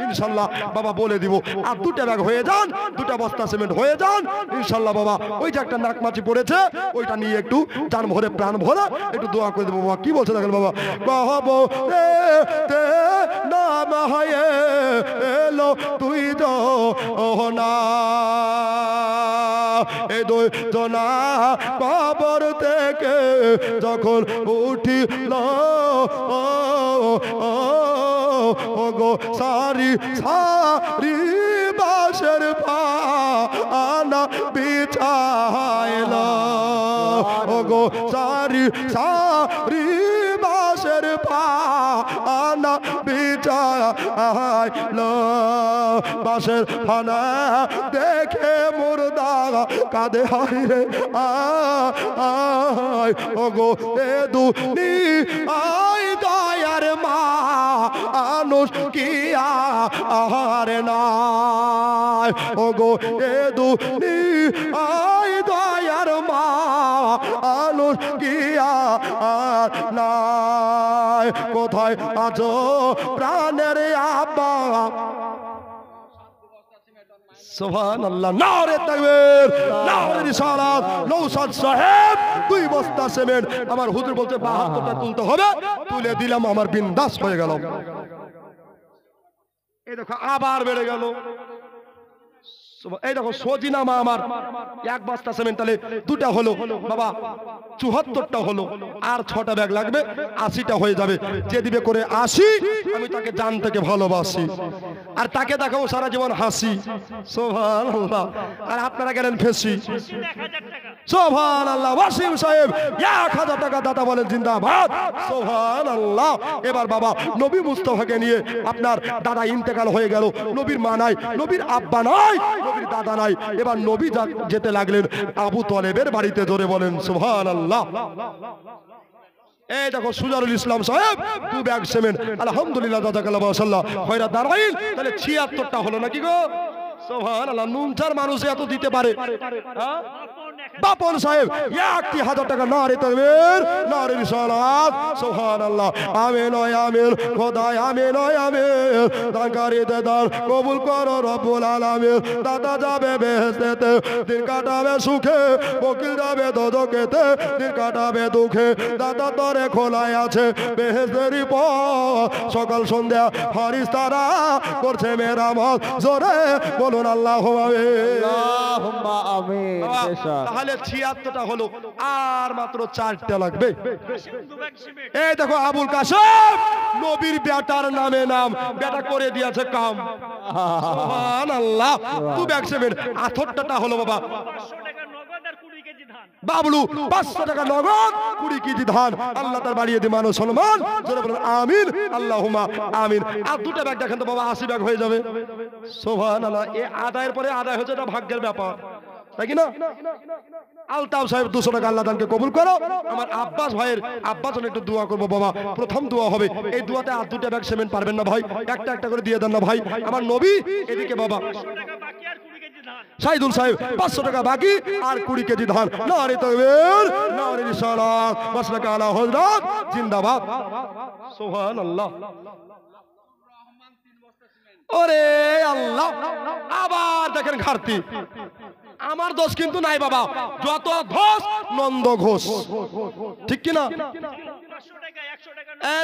ইনশাআল্লাহ বাবা বলে দিব আর দুটা ব্যাগ হয়ে যান দুটা বস্তা সিমেন্ট হয়ে যান ইনশাআল্লাহ বাবা ওই যে একটা নাকমাছি পড়েছে ওইটা নিয়ে একটু জান ভরে প্রাণ ভরে একটু দোয়া করে দেবো বাবা কি বলছে দেখেন বাবা কহবো তে নাম হয়ে এলো তুই না এই দুই জনা কবর থেকে যখন উঠিল গো সারি সারি বাসের পানা বিছাইল গো সারি সারি বাসের পানা বিছাইল বাসের ফানা দেখে মুর্দা কাঁদে হায় রে আয় ওগো এ দুনি আয় দয়ার মা আনুষ কি আর নাই ওগো এ দুনি আয় দয়ার মা আনুষ কি আর নাই কোথায় আছো প্রাণের আব্বা সুবহানাল্লাহ নারে তাকবীর নারে রিসালাত নওশাদ সাহেব দুই বস্তা সিমেন্ট আমার হুজুর বলতে ৭২টা তুলতে হবে তুলে দিলাম আমার বিন্দাস হয়ে গেল এই দেখো আবার বেড়ে গেল এই দেখো সজিনামা আমার এক বস্তা সিমেন্ট তাহলে দুটা হলো বাবা ৭৪টা হলো আর 6টা ব্যাগ লাগবে ৮০টা হয়ে যাবে যে দিবে করে ৮০ আমি তাকে জান থেকে ভালোবাসি আর তাকে দেখাবো সারা জীবন হাসি সুবহানাল্লাহ আর আপনারা গেলেন ফেসি সুবহানাল্লাহ ওয়াসিম সাহেব ১০০০ টাকা দাদা বলেন জিন্দাবাদ সুবহানাল্লাহ এবার বাবা নবী মুস্তাফাকে নিয়ে আপনার দাদা ইন্তেকাল হয়ে গেল নবীর মা নাই নবীর আব্বা নাই নবীর দাদা নাই এবার নবী যেতে লাগলেন আবু তালেবের বাড়িতে জোরে বলেন সুবহানাল্লাহ এই দেখো সুজারুল ইসলাম সাহেব 2 ব্যাগ সিমেন্ট আলহামদুলিল্লাহ জাযাকাল্লাহু মাশাআল্লাহ খয়রাত দাঁড়াইল তাহলে ৭৬টা হলো নাকি গো সুবহানাল্লাহ নুনচার মানুষ এত দিতে পারে হ্যাঁ বাপন সাহেব ১০০০ টাকা নারে তাকবীর নারে রিসালাত সুবহানাল্লাহ আমিন ওয়া আমিন খোদায় আমিন ওয়া আমিন দানকারী দান কবুল করো রব্বুল আলামিন দাদা যাবে বেহেশতেতে দিন কাটাবে সুখে বকিল যাবে দোজখেতে দিন কাটাবে দুঃখে দাদা তরে খোলায় আছে বেহেশতেরই পথ সকাল সন্ধ্যা ফেরেশতারা করছে মেরামত জোরে বলুন আল্লাহুম্মা আমিন আল্লাহুম্মা আমিন তাহলে ৭৬টা হলো আর মাত্র 4টা লাগবে এই দেখো আবুল কাসেম নবীর বেটার নামে নাম বেটা করে দিয়েছে কাম সুবহানাল্লাহ 2 ব্যাগ সিমেন্ট ৭৮টা হলো বাবা বাবলু 500 টাকা নগদ 20 কেজি ধান আল্লাহ তার বাড়িয়ে দি মানুষ সম্মান জোরে বলেন আমিন আল্লাহুম্মা আমিন আর 2টা ব্যাগ দেখেন তো বাবা 80 ব্যাগ হয়ে যাবে সুবহানাল্লাহ এই আদায়ের পরে আদায় হচ্ছে এটা ভাগ্যের ব্যাপার তাই কি না আলতাফ সাহেব 200 টাকা আল্লাহ দানকে কবুল করো। আমার আব্বাস ভাইয়ের আব্বাস জন্য একটু দোয়া করবো বাবা। প্রথম দোয়া হবে এই দোয়াতে আর 2টা ব্যাগ সিমেন্ট পারবেন না ভাই, একটা একটা করে দিয়ে দেন না ভাই। আমার নবী এদিকে বাবা সাইদুল সাহেব 500 টাকা বাকি আর 20 কেজি ধান। নারে তাকবীর, নারে রিসালাত, মাসলাক আলা হযরত জিন্দাবাদ। সুবহানাল্লাহ। ওরে আল্লাহ, আবার দেখেন ঘাটতি। আমার দোষ কিন্তু নাই বাবা, যত ঘোষ নন্দ ঘোষ, ঠিক কিনা?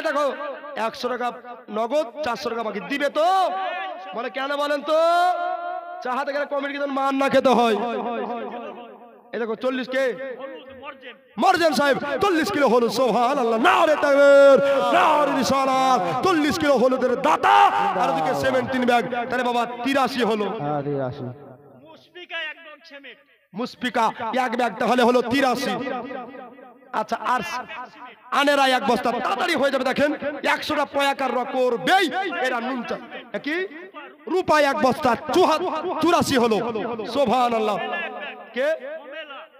দেখো 100 টাকা নগদ, 400 টাকা বাকি দিবে তো? মানে কেন বলেন তো? চাহাতে গেলে কমিটি কিন্তু মান না খেতে হয়। এই দেখো 40 কে মরজেন সাহেব 40 কিলো হলুদ। সুবহানাল্লাহ, নারে তাকবীর, নারে রিসালাত। 40 কিলো হলুদের দাতা আর ওদিকে সিমেন্ট 3 ব্যাগ, তাহলে বাবা 83 হলো। মুসপিকা এক ব্যাগ তাহলে হলো 83। আচ্ছা, আর আনেরা এক বস্তা তাড়াতাড়ি হয়ে যাবে। দেখেন 100টা পয়াকার করবেই এরা নুনটা কি রূপা এক বস্তা 84 হলো। সুবহানাল্লাহ। কে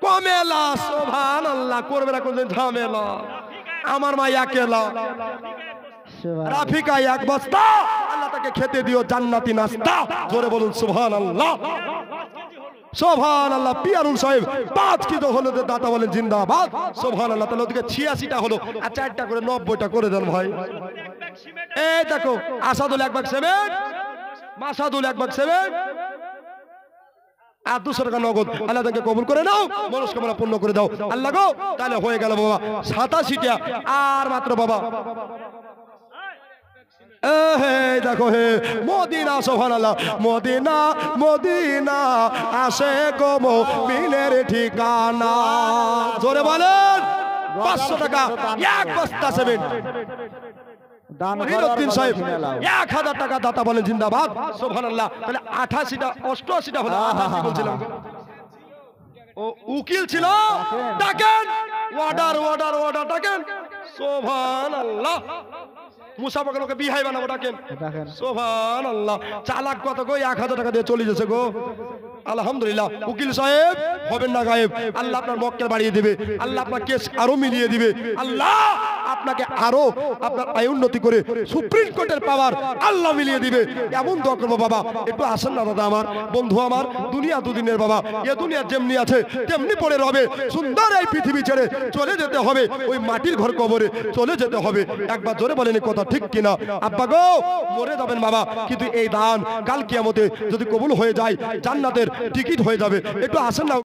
কমেলা? সুবহানাল্লাহ। করবে না কোনদিন ঝামেলা। আমার মা একেলা। রাফিকা এক বস্তা, আল্লাহ তাকে খেতে দিও জান্নাতি নাস্তা। জোরে বলুন সুবহানাল্লাহ, সুবহানাল্লাহ। পিয়ারুল সাহেব 5 কিলো হলুদের দাতা বলেন জিন্দাবাদ। সুবহানাল্লাহ। তাহলে ওদিকে 86টা হলো, আর 4টা করে 90টা করে দেন ভাই। এই দেখো আসাদুল এক ব্যাগ সিমেন্ট, মাসাদুল এক ব্যাগ সিমেন্ট আর 200 টাকা নগদ। আল্লাহ তাকে কবুল করে নাও, মনস্কামনা পূর্ণ করে দাও আল্লাহ গো। তাহলে হয়ে গেল বাবা 87টা। আর মাত্র বাবা দেখো হে মদিনা। সুবহানাল্লাহ। মদিনা মদিনা আসে গো মুমিনের ঠিকানা। জোরে বলেন 500 টাকা এক বস্তা সিমেন্ট। মহিউদ্দিন সাহেব 1000 টাকা দাতা বলেন জিন্দাবাদ। সুবহানাল্লাহ। তাহলে 88টা 88টা হলো। 88 বলছিলাম। ও উকিল ছিল, ডাকেন অর্ডার অর্ডার অর্ডার ডাকেন। সুবহানাল্লাহ। মুসাফাকে বিহাই বানাবো, ডাকেন। সুবহানাল্লাহ। চালাক কত গো, 1000 টাকা দিয়ে চলে যাচ্ছে গো। আলহামদুলিল্লাহ। উকিল সাহেব হবেন না গায়েব, আল্লাহ আপনার মক্কেল বাড়িয়ে দিবে, আল্লাহ আপনার কেস আরো মিলিয়ে দিবে, আল্লাহ আপনাকে আরো আপনার আয় উন্নতি করে সুপ্রিম কোর্টের পাওয়ার আল্লাহ মিলিয়ে দিবে। এমন দোয়া করবো বাবা। একটু আসেন না দাদা আমার, বন্ধু আমার। দুনিয়া দুদিনের বাবা, এ দুনিয়া যেমনি আছে তেমনি পড়ে রবে। সুন্দর এই পৃথিবী ছেড়ে চলে যেতে হবে, ওই মাটির ঘর কবরে চলে যেতে হবে। একবার জোরে বলেন কথা ঠিক কিনা? আব্বা গো মরে যাবেন বাবা, কিন্তু এই দান কাল কিয়ামতে যদি কবুল হয়ে যায় জান্নাতের টিকিট হয়ে যাবে। একটু আসেন না।